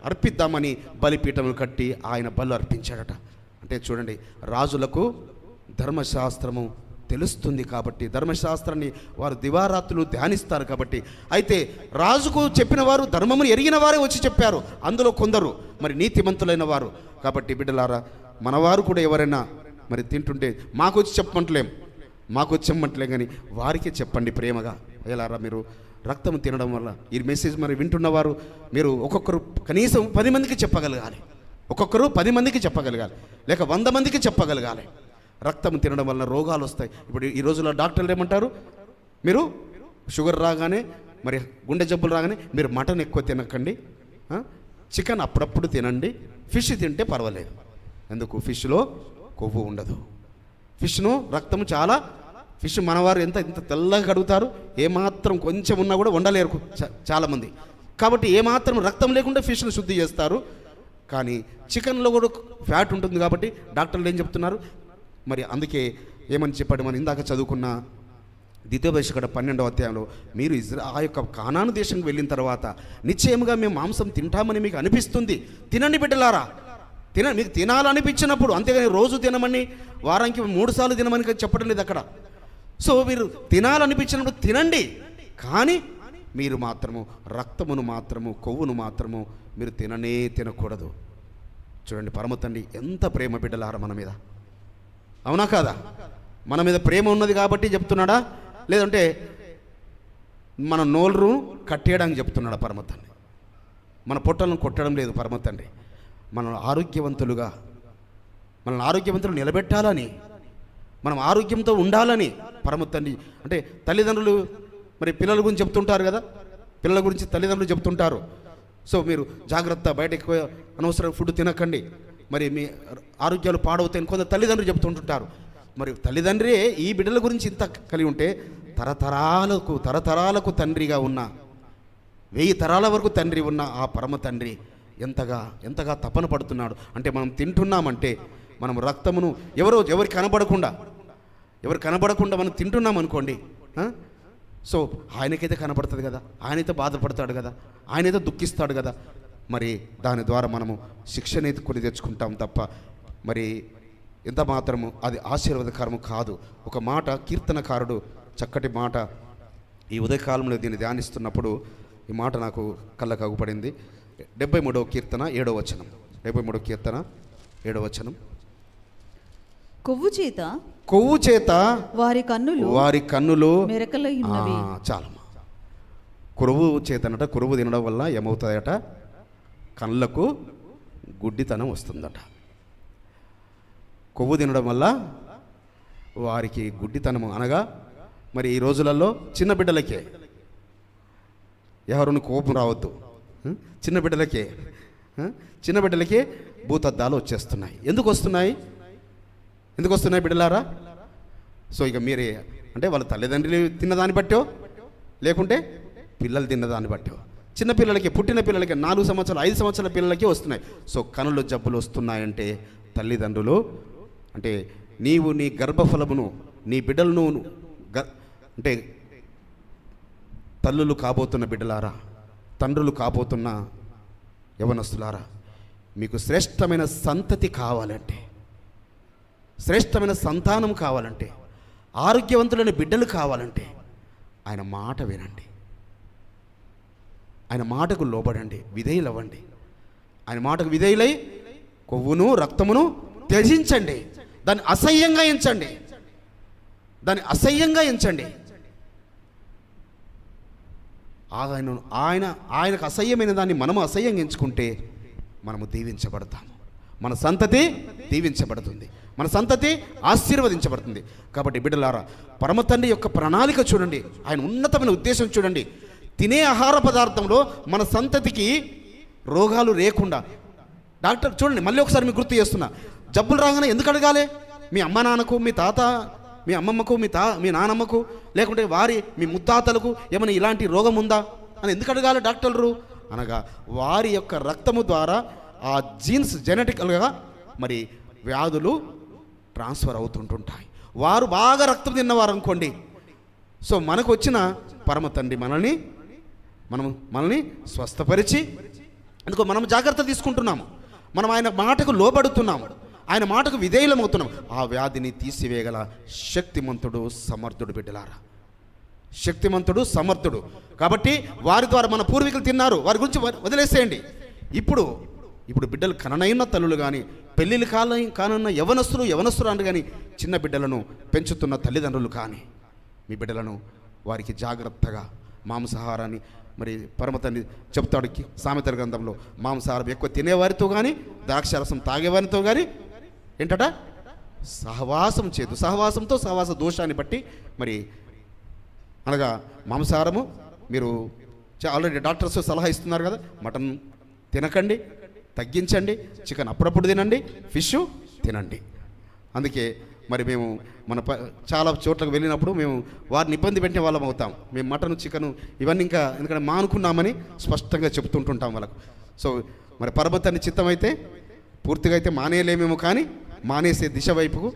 అర్పిద్దామని బలిపీఠములు కట్టి ఆయన బలు అర్పించాడట. అంటే చూడండి, రాజులకు ధర్మశాస్త్రము తెలుస్తుంది కాబట్టి, ధర్మశాస్త్రాన్ని వారు దివారాత్రులు ధ్యానిస్తారు కాబట్టి. అయితే రాజుకు చెప్పిన వారు ధర్మమును ఎరిగిన వారే వచ్చి చెప్పారు, అందులో కొందరు మరి నీతిమంతులైన వారు. కాబట్టి బిడ్డలారా, మనవారు కూడా ఎవరైనా మరి తింటుంటే మాకు వచ్చి చెప్పమంటలేం కానీ వారికి చెప్పండి ప్రేమగా. ఎలారా, మీరు రక్తం తినడం వల్ల ఈ మెసేజ్ మరి వింటున్నవారు మీరు ఒక్కొక్కరు కనీసం 10 మందికి చెప్పగలగాలి, ఒక్కొక్కరు 10 మందికి చెప్పగలగాలి, లేక 100 మందికి చెప్పగలగాలి. రక్తం తినడం వల్ల రోగాలు వస్తాయి. ఇప్పుడు ఈ రోజుల్లో డాక్టర్లు ఏమంటారు, మీరు షుగర్ రాగానే మరి గుండె జబ్బులు రాగానే మీరు మటన్ ఎక్కువ తినకండి, చికెన్ అప్పుడప్పుడు తినండి, ఫిష్ తింటే పర్వాలేదు. ఎందుకు? ఫిష్లో కొవ్వు ఉండదు. ఫిష్ను రక్తము చాలా, ఫిష్ మనవారు ఎంత తెల్లగా కడుగుతారు, ఏమాత్రం కొంచెం ఉన్నా కూడా వండలేరు చాలామంది. కాబట్టి ఏమాత్రం రక్తం లేకుండా ఫిష్ను శుద్ధి చేస్తారు. కానీ చికెన్లో కూడా ఫ్యాట్ ఉంటుంది కాబట్టి డాక్టర్లు ఏం చెప్తున్నారు మరి, అందుకే ఏమని చెప్పాడు, మనం ఇందాక చదువుకున్న ద్వితీయోపదేశకాండ 12వ అధ్యాయంలో, మీరు ఆ యొక్క కానాను దేశంకి వెళ్ళిన తర్వాత నిశ్చయముగా మేము మాంసం తింటామని మీకు అనిపిస్తుంది, తినండి బిడ్డలారా, మీకు తినాలనిపించినప్పుడు, అంతేగాని రోజు తినమని వారానికి 3 సార్లు తినమని చెప్పడం లేదు అక్కడ. సో మీరు తినాలనిపించినప్పుడు తినండి, కానీ మీరు మాత్రము రక్తమును మాత్రము కొవ్వును మాత్రము మీరు తినకూడదు. చూడండి, పరమతండ్రి ఎంత ప్రేమ బిడ్డలారా మన మీద, అవునా కాదా? మన మీద ప్రేమ ఉన్నది కాబట్టి చెప్తున్నాడా, లేదంటే మన నోళ్ళు కట్టేయడానికి చెప్తున్నాడా పరమతండ్రి? మన పొట్టలను కొట్టడం లేదు పరమతండ్రి. మనం ఆరోగ్యవంతులు నిలబెట్టాలని, మనం ఆరోగ్యంతో ఉండాలని పరమతండ్రి. అంటే తల్లిదండ్రులు మరి పిల్లల గురించి చెప్తుంటారు కదా, పిల్లల గురించి తల్లిదండ్రులు చెప్తుంటారు. సో మీరు జాగ్రత్త, బయట ఎక్కువ అనవసరం ఫుడ్ తినకండి, మరి మీ ఆరోగ్యాలు పాడవుతాయని కొంత తల్లిదండ్రులు చెప్తుంటుంటారు. మరి తల్లిదండ్రి ఈ బిడ్డల గురించి ఇంత కలిగి ఉంటే తరతరాలకు తండ్రిగా ఉన్న, 1000 తరాల వరకు తండ్రి ఉన్న ఆ పరమ తండ్రి ఎంతగా తపన పడుతున్నాడు. అంటే మనం తింటున్నామంటే మనం రక్తమును ఎవరికి కనబడకుండా మనం తింటున్నాం అనుకోండి, సో ఆయనకైతే కనబడుతుంది కదా, ఆయనైతే బాధపడతాడు కదా, ఆయనైతే దుఃఖిస్తాడు కదా. మరి దాని ద్వారా మనము శిక్షనైతే కొని తెచ్చుకుంటాం తప్ప మరి ఎంత మాత్రము అది ఆశీర్వాదకరము కాదు. ఒక మాట కీర్తనకారుడు చక్కటి మాట ఈ ఉదయకాలంలో దీన్ని ధ్యానిస్తున్నప్పుడు ఈ మాట నాకు కళ్ళకు అగుపడింది. 73వ కీర్తన 7వ వచనం. 73వ కీర్తన 7వ వచనం. కొవ్వు చేత వారి కన్నులు మెరకలైనవి. చాలమ్మా. కొవ్వు చేతనట, కొవ్వు తినడం వల్ల ఏమవుతాయట, కళ్ళకు గుడ్డితనం వస్తుందట. కొవ్వు తినడం వల్ల వారికి గుడ్డితనము అనగా మరి ఈ రోజులలో చిన్న బిడ్డలకే, ఎవరిని కోపం రావద్దు, చిన్న బిడ్డలకే భూతద్దాలు వచ్చేస్తున్నాయి. ఎందుకు వస్తున్నాయి బిడ్డలారా? సో ఇక మీరే అంటే వాళ్ళ తల్లిదండ్రులు తిన్నదాన్ని బట్టో లేకుంటే పిల్లలు తిన్నదాన్ని బట్టో చిన్నపిల్లలకి, పుట్టిన పిల్లలకి 4 సంవత్సరాలు 5 సంవత్సరాల పిల్లలకి వస్తున్నాయి. సో కనుల జబ్బులు వస్తున్నాయంటే తల్లిదండ్రులు అంటే నీవు నీ గర్భఫలమును నీ బిడ్డలను అంటే తల్లులు కాబోతున్న బిడ్డలారా, తండ్రులు కాబోతున్న యవనస్తులారా, మీకు శ్రేష్టమైన సంతతి కావాలంటే, శ్రేష్టమైన సంతానం కావాలంటే, ఆరోగ్యవంతులైన బిడ్డలు కావాలంటే ఆయన మాట వినండి, ఆయన మాటకు లోబడండి, విధేయులవ్వండి. ఆయన మాటకు విధేయులై కొవ్వును రక్తమును త్యజించండి, దాన్ని అసహ్యంగా ఎంచండి. ఆయనకు అసహ్యమైన దాన్ని మనము అసహ్యంగా ఎంచుకుంటే మనము దీవించబడతాము, మన సంతతి దీవించబడుతుంది, మన సంతతి ఆశీర్వదించబడుతుంది. కాబట్టి బిడ్డలారా, పరమ తండ్రి యొక్క ప్రణాళిక చూడండి, ఆయన ఉన్నతమైన ఉద్దేశం చూడండి. తినే ఆహార పదార్థంలో మన సంతతికి రోగాలు లేకుండా డాక్టర్ చూడండి, మళ్ళీ ఒకసారి మీకు గుర్తు చేస్తున్నా, జబ్బులు రాగానే ఎందుకు అడగాలి? మీ అమ్మ నాన్నకు, మీ తాత, మీ అమ్మమ్మకు, మీ నానమ్మకు, లేకుంటే మీ ముత్తాతలకు ఏమైనా ఇలాంటి రోగం ఉందా అని ఎందుకు అడగాలి డాక్టర్లు? అనగా వారి యొక్క రక్తము ద్వారా ఆ జీన్స్ జెనెటికల్గా మరి వ్యాధులు ట్రాన్స్ఫర్ అవుతుంటుంటాయి. వారు బాగా రక్తం తిన్నవారు అనుకోండి, సో మనకు వచ్చిన పరమ తండ్రి మనల్ని స్వస్థపరిచి, అందుకో మనం జాగ్రత్త తీసుకుంటున్నాము, మనం ఆయన మాటకు లోబడుతున్నాము, ఆయన మాటకు విధేయులమవుతున్నాం. ఆ వ్యాధిని తీసివేయగల శక్తిమంతుడు సమర్థుడు బిడ్డలారా, శక్తిమంతుడు సమర్థుడు. కాబట్టి వారి ద్వారా మన పూర్వీకులు తిన్నారు, వారి గురించి వదిలేసేయండి. ఇప్పుడు బిడ్డలు కననైన తల్లులు కానీ, పెళ్ళిళ్ళు కానున్న యవనస్తులు అంటే కానీ, చిన్న బిడ్డలను పెంచుతున్న తల్లిదండ్రులు కానీ, మీ బిడ్డలను వారికి జాగ్రత్తగా మాంసాహారాన్ని మరి పరమతండ్రి చెప్తాడు సామెతల గ్రంథంలో, మాంసాహారం ఎక్కువ తినేవారితో కానీ, ద్రాక్షారసం తాగేవారితో కానీ ఏంటట సహవాసం చేయదు. సహవాసంతో సహవాస దోషాన్ని బట్టి మరి అనగా మాంసాహారము మీరు ఆల్రెడీ డాక్టర్స్ సలహా ఇస్తున్నారు కదా, మటన్ తినకండి, తగ్గించండి, చికెన్ అప్పుడప్పుడు తినండి, ఫిష్ తినండి. అందుకే మరి మేము చాలా చోట్లకు వెళ్ళినప్పుడు మేము వారిని ఇబ్బంది పెట్టిన వాళ్ళం అవుతాం. మేము మటన్ చికెను ఇవన్నీ ఇంకా ఎందుకంటే మానుకున్నామని స్పష్టంగా చెప్తుంటుంటాం వాళ్ళకు. సో మరి పరమతండ్రి చిత్తం అయితే పూర్తిగా అయితే మానేయలేమేమో, కానీ మానేసే దిశ వైపుకు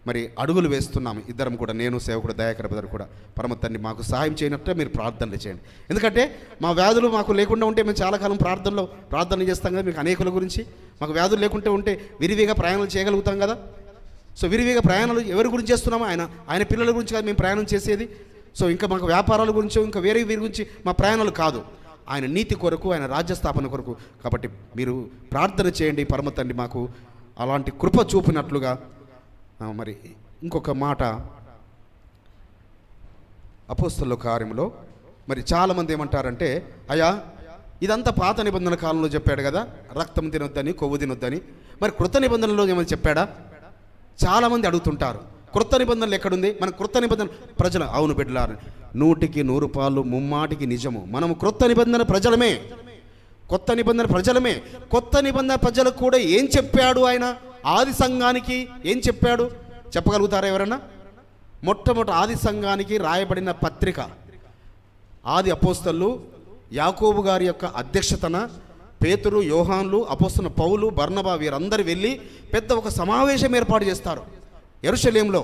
మరి అడుగులు వేస్తున్నాము ఇద్దరం కూడా, నేను సేవకుడు దయాకర్ బ్రదర్ కూడా. పరమతండ్రి మాకు సహాయం చేయనట్టే మీరు ప్రార్థనలు చేయండి. ఎందుకంటే మా వ్యాధులు మాకు లేకుండా ఉంటే మేము చాలా కాలం ప్రార్థనలు చేస్తాం కదా, మీకు అనేకుల గురించి. మాకు వ్యాధులు లేకుంటే ఉంటే విరివిగా ప్రయాణాలు చేయగలుగుతాం కదా. సో విరివిగా ప్రయాణాలు ఎవరి గురించి చేస్తున్నామో ఆయన పిల్లల గురించి కాదు మేము ప్రయాణం చేసేది. సో ఇంకా మాకు వ్యాపారాల గురించో ఇంకా వేరే వీరి గురించి మా ప్రయాణాలు కాదు, ఆయన నీతి కొరకు, ఆయన రాజ్యస్థాపన కొరకు. కాబట్టి మీరు ప్రార్థన చేయండి, పరమతండ్రి మాకు అలాంటి కృప చూపినట్లుగా. మరి ఇంకొక మాట, అపోస్తలుల కార్యంలో మరి చాలామంది ఏమంటారంటే, అయ్యా ఇదంతా పాత నిబంధన కాలంలో చెప్పాడు కదా, రక్తం తినొద్దని, కొవ్వు తినొద్దని, మరి కృత నిబంధనలో ఏమైనా చెప్పాడా? చాలామంది అడుగుతుంటారు, కృత నిబంధనలు ఎక్కడుంది? మన కృత నిబంధన ప్రజలు. అవును బిడ్డలారు, 100% ముమ్మాటికి నిజము. మనము కృత నిబంధన ప్రజలమే, కొత్త నిబంధన ప్రజలమే. కొత్త నిబంధన ప్రజలకు కూడా ఏం చెప్పాడు ఆయన? ఆది సంఘానికి ఏం చెప్పాడు చెప్పగలుగుతారా ఎవరన్నా? మొట్టమొదటి ఆది సంఘానికి రాయబడిన పత్రిక, ఆది అపోస్తలు యాకోబు గారి యొక్క అధ్యక్షతన పేతురు, యోహాన్లు, అపోస్తలులు పౌలు, బర్నబా వీరందరూ వెళ్ళి పెద్ద ఒక సమావేశం ఏర్పాటు చేస్తారు. యెరూషలేంలో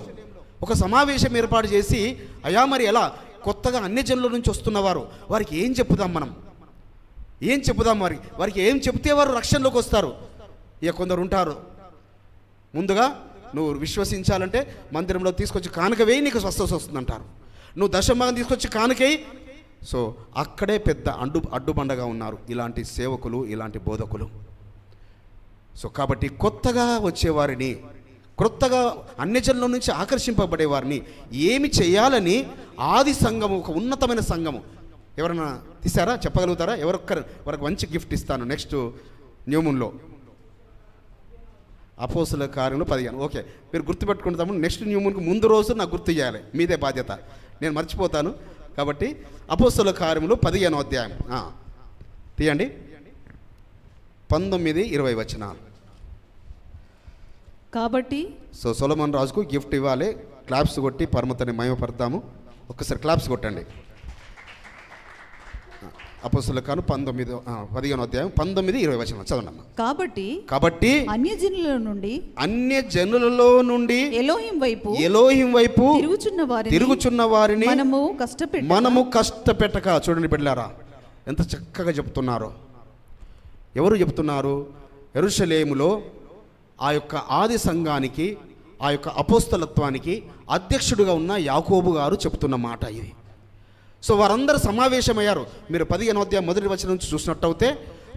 ఒక సమావేశం ఏర్పాటు చేసి, అయ్యా మరి ఎలా కొత్తగా అన్ని జనుల నుంచి వస్తున్నవారు వారికి ఏం చెప్పుదాం, మనం ఏం చెప్పుదాం, వారికి ఏం చెప్తే వారు రక్షణలోకి వస్తారు. ఇక కొందరు ఉంటారు, ముందుగా నువ్వు విశ్వసించాలంటే మందిరంలో తీసుకొచ్చి కానుక వేయి, నీకు స్వస్థత వస్తుందంటారు. నువ్వు దశమభాగం తీసుకొచ్చి కానుకేయి. సో అక్కడే పెద్ద అడ్డుబండగా ఉన్నారు ఇలాంటి సేవకులు, ఇలాంటి బోధకులు. సో కాబట్టి కొత్తగా వచ్చేవారిని, కొత్తగా అన్యజనుల నుంచి ఆకర్షింపబడే వారిని ఏమి చేయాలని ఆది సంఘము, ఒక ఉన్నతమైన సంఘము. ఎవరైనా తీసారా? చెప్పగలుగుతారా? ఎవరికి మంచి గిఫ్ట్ ఇస్తాను నెక్స్ట్ న్యూమూన్లో. అపోస్తుల కార్యంలో 15. ఓకే, మీరు గుర్తుపెట్టుకుంటాము. నెక్స్ట్ న్యూమన్కి ముందు రోజు నాకు గుర్తు చేయాలి, మీదే బాధ్యత, నేను మర్చిపోతాను. కాబట్టి అపోస్తుల కార్యములు 15వ అధ్యాయం తీయండి, 19-20 వచనాలు. కాబట్టి సొలొమోన్ రాజుకు గిఫ్ట్ ఇవ్వాలి. క్లాప్స్ కొట్టి పరమతని మహిమపడతాము. ఒక్కసారి క్లాప్స్ కొట్టండి. అపోస్తుల కార్యం 15వ అధ్యాయం 19-20 వచనాలు చదవండి. కాబట్టి అన్య జనులలో నుండి ఎలోహిం వైపు తిరుగుచున్న వారిని మనము కష్టపెట్టక. చూడండి బిడ్డలారా, ఎంత చక్కగా చెప్తున్నారో. ఎవరు చెప్తున్నారు? యెరూషలేములో ఆ యొక్క ఆది సంఘానికి, ఆ యొక్క అపోస్తలత్వానికి అధ్యక్షుడిగా ఉన్న యాకోబు గారు చెప్తున్న మాట ఇది. సో వారందరూ సమావేశమయ్యారు. మీరు 15వ అధ్యాయం మొదటి వచనం నుంచి చూసినట్టయితే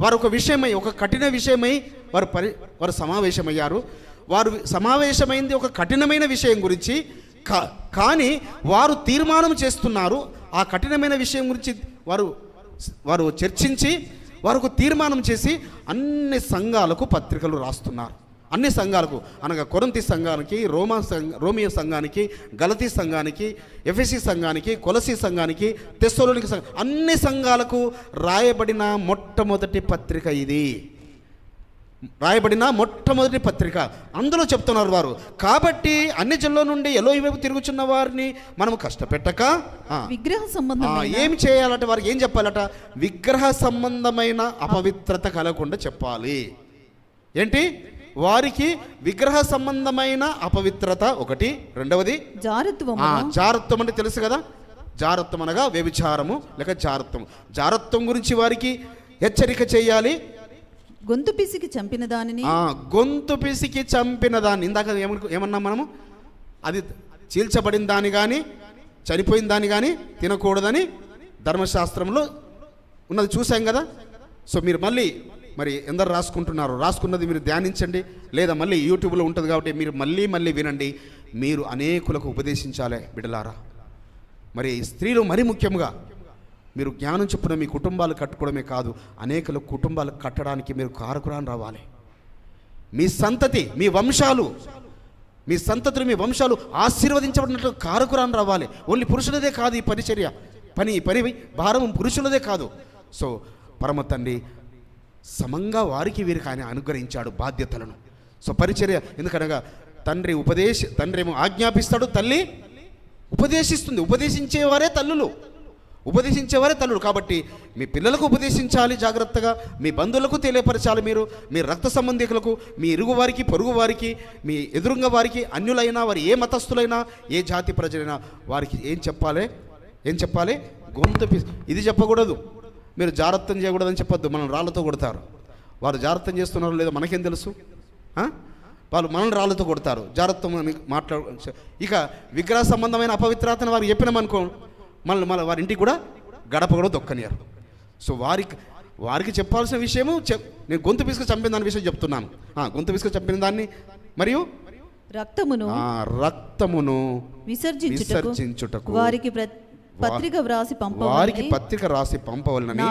వారు ఒక విషయమై, ఒక కఠిన విషయమై వారు సమావేశమయ్యారు. వారు సమావేశమైంది ఒక కఠినమైన విషయం గురించి. కానీ వారు తీర్మానం చేస్తున్నారు. ఆ కఠినమైన విషయం గురించి వారు చర్చించి వారు ఒక తీర్మానం చేసి అన్ని సంఘాలకు పత్రికలు రాస్తున్నారు. అన్ని సంఘాలకు అనగా కొరింథీ సంఘానికి, రోమియో సంఘానికి, గలతీ సంఘానికి, ఎఫెసీ సంఘానికి, కొలసీ సంఘానికి, తెస్సలోనిక సంఘం, అన్ని సంఘాలకు రాయబడిన మొట్టమొదటి పత్రిక ఇది. రాయబడిన మొట్టమొదటి పత్రిక. అందులో చెప్తున్నారు వారు. కాబట్టి అన్ని జనుల నుండి ఎలోహిం వైపు తిరుగుచున్న వారిని మనం కష్టపెట్టక విగ్రహ సంబంధమైన ఏం చేయాలట? వారికి ఏం చెప్పాలట? విగ్రహ సంబంధమైన అపవిత్రత కలగకుండా చెప్పాలి. ఏంటి? వారికి విగ్రహ సంబంధమైన అపవిత్రత ఒకటి. రెండవది జారత్వం అంటే తెలుసు కదా. జారత్వం అనగా వ్యభిచారము లేక జారత్వం. జారత్వం గురించి వారికి హెచ్చరిక చేయాలి. గొంతు పిసికి చంపిన దానిని, గొంతు పిసికి చంపిన దాన్ని, ఇందాక ఏమన్నా మనము అది చీల్చబడిన దాన్ని కానీ చనిపోయిన దాన్ని కానీ తినకూడదని ధర్మశాస్త్రంలో ఉన్నది చూసాం కదా. సో మీరు మరి ఎందరు రాసుకుంటున్నారు? రాసుకున్నది మీరు ధ్యానించండి, లేదా మళ్ళీ యూట్యూబ్లో ఉంటుంది కాబట్టి మీరు మళ్ళీ వినండి. మీరు అనేకులకు ఉపదేశించాలి బిడ్డలారా. మరి స్త్రీలు మరీ ముఖ్యంగా మీరు జ్ఞానం చొప్పున మీ కుటుంబాలు కట్టుకోవడమే కాదు, అనేకల కుటుంబాలు కట్టడానికి మీరు కారకురాని రావాలి. మీ సంతతి, మీ వంశాలు, మీ సంతతులు, మీ వంశాలు ఆశీర్వదించబడినట్లు కారకురాని రావాలి. ఓన్లీ పురుషులదే కాదు ఈ పరిచర్య, పని భారం పురుషులదే కాదు. సో పరమ తండ్రి సమంగా వారికి వీరికి ఆయన అనుగ్రహించాడు బాధ్యతలను. సో పరిచర్య ఎందుకనగా తండ్రి ఏమో ఆజ్ఞాపిస్తాడు, తల్లి ఉపదేశిస్తుంది. ఉపదేశించేవారే తల్లులు. కాబట్టి మీ పిల్లలకు ఉపదేశించాలి జాగ్రత్తగా, మీ బంధువులకు తెలియపరచాలి. మీ రక్త సంబంధికులకు, మీ ఇరుగు వారికి, పొరుగు వారికి, మీ ఎదురుంగ వారికి, అన్యులైనా వారి ఏ మతస్థులైనా, ఏ జాతి ప్రజలైనా వారికి ఏం చెప్పాలి? ఇది చెప్పకూడదు. మీరు జాగ్రత్తం చేయకూడదని చెప్పొద్దు. మనం రాళ్ళతో కొడతారు. వారు జాగ్రత్తం చేస్తున్నారో లేదో మనకేం తెలుసు? వాళ్ళు మనల్ని రాళ్ళతో కొడతారు. జాగ్రత్తం అని ఇక విగ్రహ సంబంధమైన అపవిత్రతను వారికి చెప్పినామనుకో, మళ్ళీ వారి ఇంటికి కూడా గడప కూడా దొక్కనియారు. సో వారికి చెప్పాల్సిన విషయము నేను గొంతు పిసుకు చంపిన దాని విషయం చెప్తున్నాను. గొంతు పిసుకు చంపిన దాన్ని మరియు రక్తమును విసర్జించుటకు వారికి పత్రిక రాసి పంపవలనని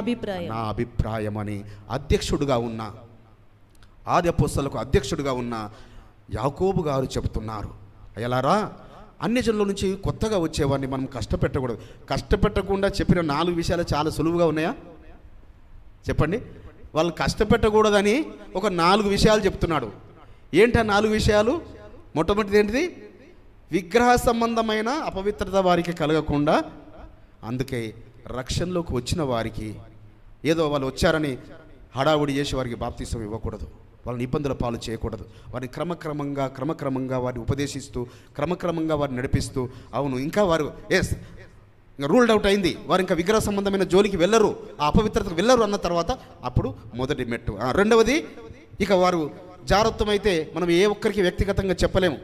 నా అభిప్రాయం అని అధ్యక్షుడుగా ఉన్న, ఆది అపోస్తలులకు అధ్యక్షుడుగా ఉన్న యాకోబు గారు చెబుతున్నారు. అయ్యలారా, అన్ని జనుల నుంచి కొత్తగా వచ్చేవాడిని మనం కష్టపెట్టకూడదు. కష్టపెట్టకుండా చెప్పిన 4 విషయాలు చాలా సులువుగా ఉన్నాయా చెప్పండి? వాళ్ళు కష్టపెట్టకూడదని ఒక 4 విషయాలు చెప్తున్నాడు. ఏంటి ఆ 4 విషయాలు? మొట్టమొదటిది ఏంటిది? విగ్రహ సంబంధమైన అపవిత్రత వారికి కలగకుండా. అందుకే రక్షణలోకి వచ్చిన వారికి ఏదో వాళ్ళు వచ్చారని హడావుడి చేసి వారికి బాప్తిసం ఇవ్వకూడదు. వాళ్ళని ఇబ్బందుల పాలు చేయకూడదు. వారిని క్రమక్రమంగా వారిని ఉపదేశిస్తూ, క్రమక్రమంగా వారిని నడిపిస్తూ, అవును ఇంకా వారు ఇంకా రూల్డ్ అవుట్ అయింది, వారు ఇంకా విగ్రహ సంబంధమైన జోలికి వెళ్ళరు, ఆ అపవిత్రతకు వెళ్ళరు అన్న తర్వాత అప్పుడు మొదటి మెట్టు. రెండవది, ఇక వారు జాగ్రత్తం అయితే మనం ఏ ఒక్కరికి వ్యక్తిగతంగా చెప్పలేము.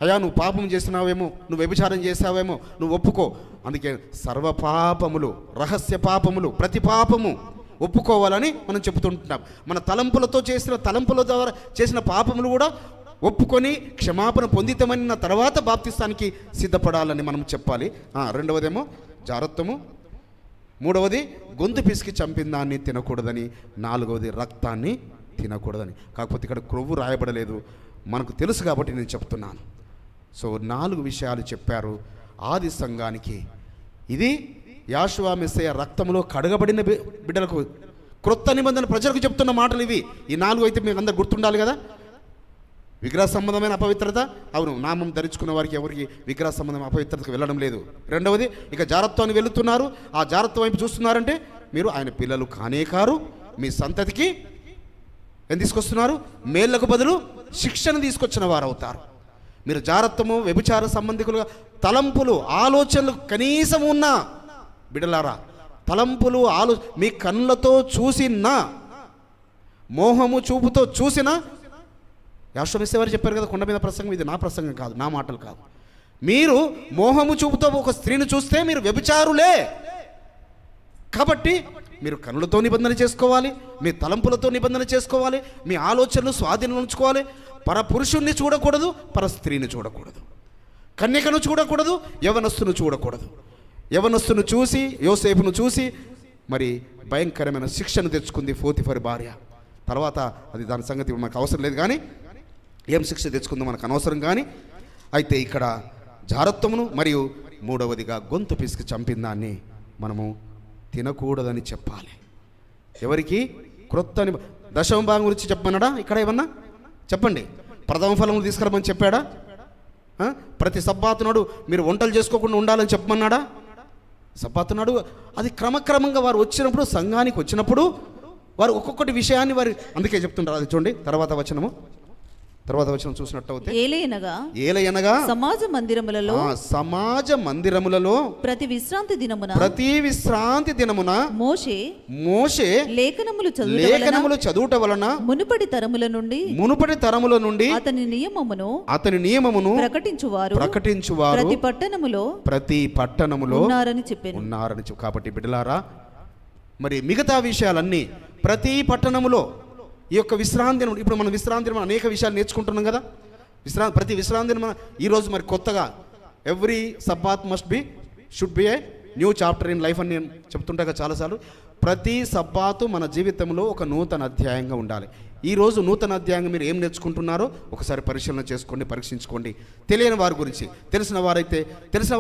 అయ్యా నువ్వు పాపం చేస్తున్నావేమో, నువ్వు వ్యభిచారం చేసావేమో, నువ్వు ఒప్పుకో. అందుకే సర్వపాపములు, రహస్య పాపములు, ప్రతి పాపము ఒప్పుకోవాలని మనం చెబుతుంటున్నాం. మన తలంపుల ద్వారా చేసిన పాపములు కూడా ఒప్పుకొని క్షమాపణ పొందితమన్న తర్వాత బాప్తిస్తానికి సిద్ధపడాలని మనం చెప్పాలి. రెండవదేమో జాగ్రత్తము, మూడవది గొంతు పిసికి చంపిన దాన్ని తినకూడదని, నాలుగవది రక్తాన్ని తినకూడదని. కాకపోతే ఇక్కడ క్రొవ్వు రాయబడలేదు, మనకు తెలుసు కాబట్టి నేను చెప్తున్నాను. సో 4 విషయాలు చెప్పారు ఆది సంఘానికి. ఇది యాషువా మెస్సయ్య రక్తంలో కడగబడిన బిడ్డలకు, క్రొత్త నిబంధన ప్రజలకు చెప్తున్న మాటలు ఇవి. ఈ 4 అయితే మీకు అందరు గుర్తుండాలి కదా. విగ్రహ సంబంధమైన అపవిత్రత, అవును, నామం ధరించుకున్న వారికి ఎవరికి విగ్రహ సంబంధమైన అపవిత్రతకు వెళ్ళడం లేదు. రెండవది, ఇక జారత్వాన్ని వెళుతున్నారు, ఆ జారత్వం వైపు చూస్తున్నారంటే మీరు ఆయన పిల్లలు కానే కారు, మీ సంతతికి ఏం తీసుకొస్తున్నారు? మేళ్లకు బదులు శిక్షను తీసుకొచ్చిన వారు అవుతారు. మీరు జారత్వము, వ్యభిచార సంబంధికులుగా తలంపులు, ఆలోచనలు కనీసం ఉన్నా బిడ్డలారా, తలంపులు మీ కళ్ళతో చూసినా, మోహము చూపుతో చూసినా, యాషువా మెస్సయ్య వారు చెప్పారు కదా కొండ మీద ప్రసంగం, ఇది నా ప్రసంగం కాదు, నా మాటలు కాదు. మీరు మోహము చూపుతో ఒక స్త్రీని చూస్తే మీరు వ్యభిచారులే. కాబట్టి మీరు కనులతో నిబంధన చేసుకోవాలి, మీ తలంపులతో నిబంధన చేసుకోవాలి, మీ ఆలోచనలు స్వాధీనం ఉంచుకోవాలి. పర పురుషుణ్ణి చూడకూడదు, పర స్త్రీని చూడకూడదు, కన్యకను చూడకూడదు, యవనస్తును చూడకూడదు. యవనస్తును చూసి, యోసేపును చూసి మరి భయంకరమైన శిక్షను తెచ్చుకుంది పోతిఫరు భార్య. తర్వాత అది దాని సంగతి మనకు అవసరం లేదు, కానీ ఏం శిక్ష తెచ్చుకుందో మనకు అనవసరం. కానీ అయితే ఇక్కడ జారత్వమును మరియు మూడవదిగా గొంతు పిసికి చంపిన దాన్ని మనము తినకూడదని చెప్పాలి. ఎవరికి? క్రొత్త దశమ భాగం గురించి చెప్పమన్నాడా? ఇక్కడ ఏమన్నా చెప్పండి. ప్రథమ ఫలములు తీసుకురమని చెప్పాడా? ప్రతి సబ్బాతు నాడు మీరు వంటలు చేసుకోకుండా ఉండాలని చెప్పమన్నాడా? సబ్బాతు నాడు అది క్రమక్రమంగా వారు వచ్చినప్పుడు, సంఘానికి వచ్చినప్పుడు వారు ఒక్కొక్కటి విషయాన్ని వారు అందుకే చెప్తుంటారు. అది చూడండి తర్వాత వచనం చూసినట్టయితే, ఏలయనగా సమాజ మందిరములలో ప్రతి విశ్రాంతి దినమున మోషే లేఖనములు చదువుట వలన మునుపటి తరముల నుండి అతని నియమమును ప్రకటించువారు ప్రతి పట్టణములో ఉన్నారని కాబట్టి బిడ్డలారా, మరి మిగతా విషయాలన్నీ ప్రతి పట్టణములో ఈ యొక్క విశ్రాంతి దినం, ఇప్పుడు మనం విశ్రాంతి దినం అనేక విషయాలు నేర్చుకుంటున్నాం కదా. ప్రతి విశ్రాంతి దినం ఈరోజు మరి కొత్తగా every Sabbath should be a new chapter in life అని నేను చెప్తుంటా కదా చాలాసార్లు. ప్రతి సబ్బాతు మన జీవితంలో ఒక నూతన అధ్యాయంగా ఉండాలి. ఈరోజు నూతన అధ్యాయంగా మీరు ఏం నేర్చుకుంటున్నారో ఒకసారి పరిశీలన చేసుకోండి, పరీక్షించుకోండి. తెలియని వారి గురించి, తెలిసిన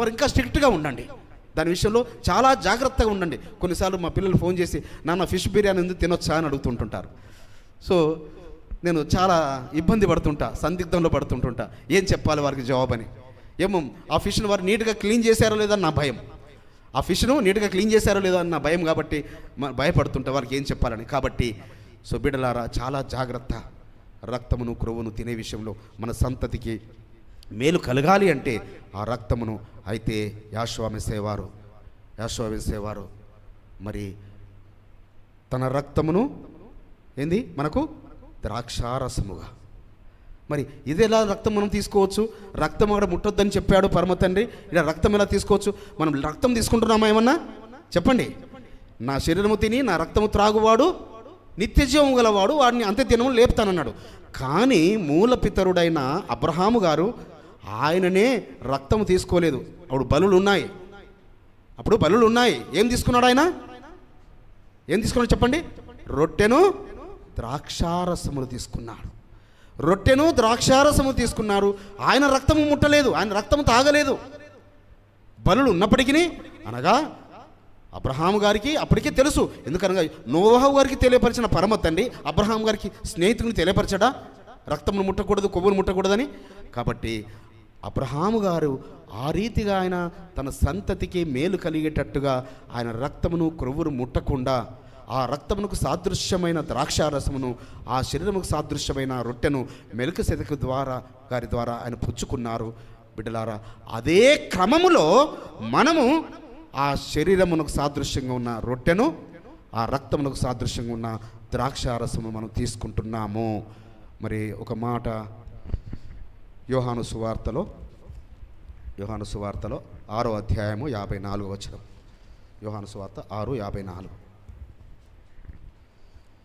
వారు ఇంకా స్ట్రిక్ట్గా ఉండండి. దాని విషయంలో చాలా జాగ్రత్తగా ఉండండి. కొన్నిసార్లు మా పిల్లలు ఫోన్ చేసి, నాన్న ఫిష్ బిర్యానీ ఎందుకు తినొచ్చా అని అడుగుతుంటుంటారు. సో నేను చాలా ఇబ్బంది పడుతుంటా, సందిగ్ధంలో పడుతుంటుంటా, ఏం చెప్పాలి వారికి జవాబని. ఏమో ఆ ఫిష్ను వారు నీట్గా క్లీన్ చేశారో లేదో నా భయం, ఆ ఫిష్ను నీట్గా క్లీన్ చేశారో లేదో అన్న భయం, కాబట్టి భయపడుతుంటా వారికి ఏం చెప్పాలని. కాబట్టి సో బిడ్డలారా, చాలా జాగ్రత్త. రక్తమును క్రొవ్వును తినే విషయంలో మన సంతతికి మేలు కలగాలి అంటే ఆ రక్తమును అయితే యాషువా మెస్సయ్య వారు మరి తన రక్తమును ఏంది మనకు ద్రాక్షారసముగా, మరి ఇది ఎలా రక్తం మనం తీసుకోవచ్చు? రక్తం అక్కడ ముట్టొద్దని చెప్పాడు పరమ తండ్రి, ఇలా రక్తం ఎలా తీసుకోవచ్చు? మనం రక్తం తీసుకుంటున్నామా ఏమన్నా? చెప్పండి. నా శరీరము తిని నా రక్తము త్రాగువాడు నిత్యజీవం గలవాడు, వాడిని అంత్యదినము లేపుతానన్నాడు. కానీ మూల పితరుడైన అబ్రహాము గారు ఆయననే రక్తము తీసుకోలేదు. అప్పుడు బలులు ఉన్నాయి. ఏం తీసుకున్నాడు ఆయన? ఏం తీసుకున్నాడు చెప్పండి? రొట్టెను ద్రాక్షారసములు తీసుకున్నారు. ఆయన రక్తము ముట్టలేదు, ఆయన రక్తము తాగలేదు. బలులు ఉన్నప్పటికీ, అనగా అబ్రహాము గారికి అప్పటికే తెలుసు. ఎందుకనగా నోవహు గారికి తెలియపరిచిన పరమ తండ్రి అబ్రహాం గారికి స్నేహితుని తెలియపరచడా రక్తమును ముట్టకూడదు, కొవ్వును ముట్టకూడదని? కాబట్టి అబ్రహాము గారు ఆ రీతిగా ఆయన తన సంతతికి మేలు కలిగేటట్టుగా ఆయన రక్తమును క్రొవ్వును ముట్టకుండా ఆ రక్తమునకు సాదృశ్యమైన ద్రాక్షారసమును, ఆ శరీరముకు సాదృశ్యమైన రొట్టెను మెల్కీసెదెకు గారి ద్వారా ఆయన పుచ్చుకున్నారు. బిడ్డలారా, అదే క్రమములో మనము ఆ శరీరమునకు సాదృశ్యంగా ఉన్న రొట్టెను, ఆ రక్తమునకు సాదృశ్యంగా ఉన్న ద్రాక్షారసము మనం తీసుకుంటున్నాము. మరి ఒక మాట యోహాను సువార్తలో 6వ అధ్యాయము 54వ వచనం. యోహాను సువార్త 6:54.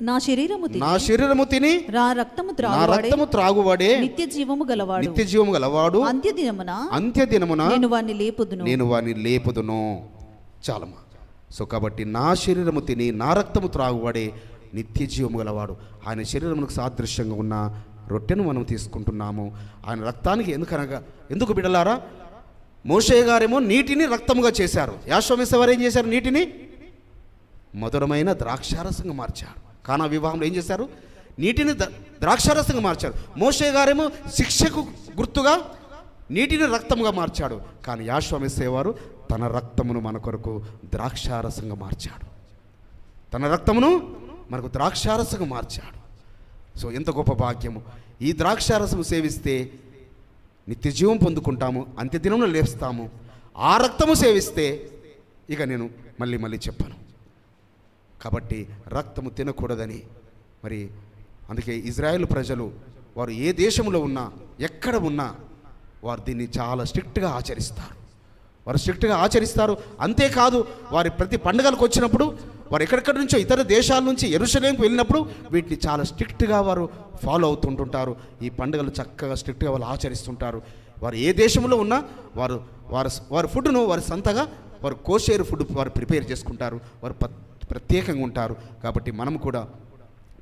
నా శరీరము తిని నా రక్తము త్రాగువాడే నిత్య జీవము గలవాడు, అంత్యదినమున నేను వాని లేపుదును. చాలమ్మా. సో కాబట్టి నా శరీరము తిని నా రక్తము త్రాగువాడే నిత్య జీవము గలవాడు. ఆయన శరీరమునకు సాదృశ్యంగా ఉన్న రొట్టెను మనం తీసుకుంటున్నాము. ఆయన రక్తానికి ఎందుకు బిడ్డలారా, మోషే గారేమో నీటిని రక్తముగా చేశారు. యాషోమిస వారు ఏం చేశారు? నీటిని మధురమైన ద్రాక్షారసంగా మార్చారు. కానా వివాహంలో ఏం చేశారు? నీటిని ద్రాక్షారసంగా మార్చారు. మోషే గారేమో శిక్షకు గుర్తుగా నీటిని రక్తముగా మార్చాడు. కానీ యాషోమిస వారు తన రక్తమును మన కొరకు ద్రాక్షారసంగా మార్చాడు. తన రక్తమును మనకు ద్రాక్షారసంగా మార్చాడు. సో ఎంత గొప్ప భాగ్యము! ఈ ద్రాక్షారసము సేవిస్తే నిత్య జీవం పొందుకుంటాము, అంత్యదినంలో లేస్తాము. ఆ రక్తము సేవిస్తే ఇక నేను మళ్ళీ చెప్పాను. కాబట్టి రక్తము తినకూడదని మరి అందుకే ఇజ్రాయేల్ ప్రజలు వారు ఏ దేశంలో ఉన్నా ఎక్కడ ఉన్నా వారు దీన్ని చాలా స్ట్రిక్ట్గా ఆచరిస్తారు. అంతేకాదు వారి ప్రతి పండుగలకు వచ్చినప్పుడు వారు ఎక్కడెక్కడి నుంచో ఇతర దేశాల నుంచి యెరూషలేముకు వెళ్ళినప్పుడు వీటిని చాలా స్ట్రిక్ట్గా వారు ఫాలో అవుతుంటుంటారు. ఈ పండుగలు చక్కగా స్ట్రిక్ట్గా వాళ్ళు ఆచరిస్తుంటారు. వారు ఏ దేశంలో ఉన్నా వారి ఫుడ్ను వారి సొంతగా వారు కోషేరు ఫుడ్ వారు ప్రిపేర్ చేసుకుంటారు. వారు ప్రత్యేకంగా ఉంటారు. కాబట్టి మనం కూడా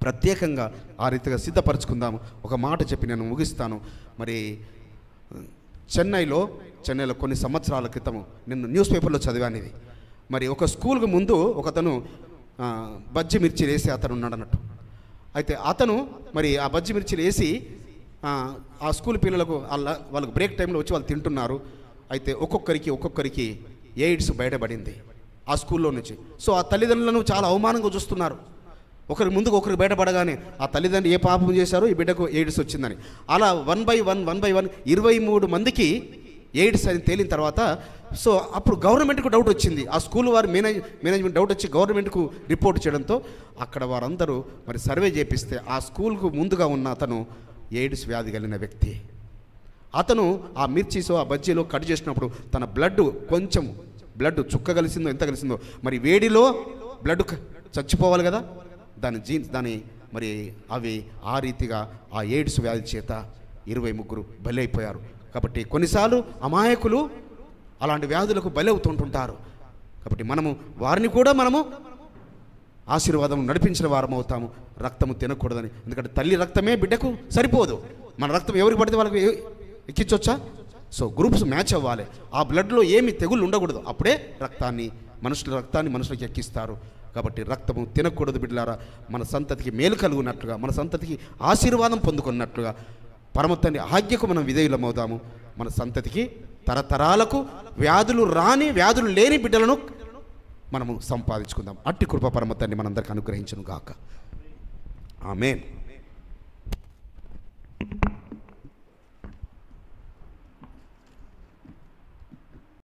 ప్రత్యేకంగా ఆ రీతిగా సిద్ధపరచుకుందాము. ఒక మాట చెప్పి నేను ముగిస్తాను. మరి చెన్నైలో కొన్ని సంవత్సరాల క్రితము నేను న్యూస్ పేపర్లో చదివాను ఇది. మరి ఒక స్కూల్కి ముందు ఒకతను బజ్జి మిర్చిలు వేసి అతను ఉన్నాడు అన్నట్టు. అయితే అతను మరి ఆ బజ్జి మిర్చిలు వేసి ఆ స్కూల్ పిల్లలకు వాళ్ళకు బ్రేక్ టైంలో వచ్చి వాళ్ళు తింటున్నారు. అయితే ఒక్కొక్కరికి ఎయిడ్స్ బయటపడింది ఆ స్కూల్లో నుంచి. సో ఆ తల్లిదండ్రులను చాలా అవమానంగా చూస్తున్నారు. ఒకరి ముందుకు ఒకరికి బయటపడగానే ఆ తల్లిదండ్రులు ఏ పాపం చేశారో ఈ బిడ్డకు ఎయిడ్స్ వచ్చిందని అలా 1 by 1 23 మందికి ఎయిడ్స్ అని తేలిన తర్వాత సో అప్పుడు గవర్నమెంట్కు డౌట్ వచ్చింది. ఆ స్కూల్ వారి మేనేజ్మెంట్ డౌట్ వచ్చి గవర్నమెంట్కు రిపోర్ట్ చేయడంతో అక్కడ వారందరూ మరి సర్వే చేపిస్తే ఆ స్కూల్కు ముందుగా ఉన్న అతను ఎయిడ్స్ వ్యాధి కలిగిన వ్యక్తి. అతను ఆ మిర్చిసో ఆ బజ్జీలో కట్ చేసినప్పుడు తన కొంచెం బ్లడ్ చుక్క కలిసిందో ఎంత కలిసిందో మరి వేడిలో బ్లడ్ చచ్చిపోవాలి కదా, దాని మరి అవి ఆ రీతిగా ఆ ఎయిడ్స్ వ్యాధి చేత 23 బలైపోయారు. కాబట్టి కొన్నిసార్లు అమాయకులు అలాంటి వ్యాధులకు బలి అవుతుంటుంటారు. కాబట్టి వారిని కూడా మనము ఆశీర్వాదం నడిపించిన వారం అవుతాము. రక్తము తినకూడదని. ఎందుకంటే తల్లి రక్తమే బిడ్డకు సరిపోదు. మన రక్తం ఎవరికి పడితే వాళ్ళకి ఎక్కించవచ్చా? సో గ్రూప్స్ మ్యాచ్ అవ్వాలి. ఆ బ్లడ్లో ఏమి తెగుళ్ళు ఉండకూడదు. అప్పుడే మనుషుల రక్తాన్ని మనుషులకు ఎక్కిస్తారు. కాబట్టి రక్తము తినకూడదు బిడ్డలారా. మన సంతతికి మేలు కలుగునట్లుగా, మన సంతతికి ఆశీర్వాదం పొందుకున్నట్లుగా పరమతండ్రి ఆజ్ఞకు మనం విధేయులమవుదాము. మన సంతతికి తరతరాలకు వ్యాధులు లేని బిడ్డలను మనము సంపాదించుకుందాం. అట్టి కృప పరమతండ్రి మనందరికీ అనుగ్రహించును గాక. ఆమేన్.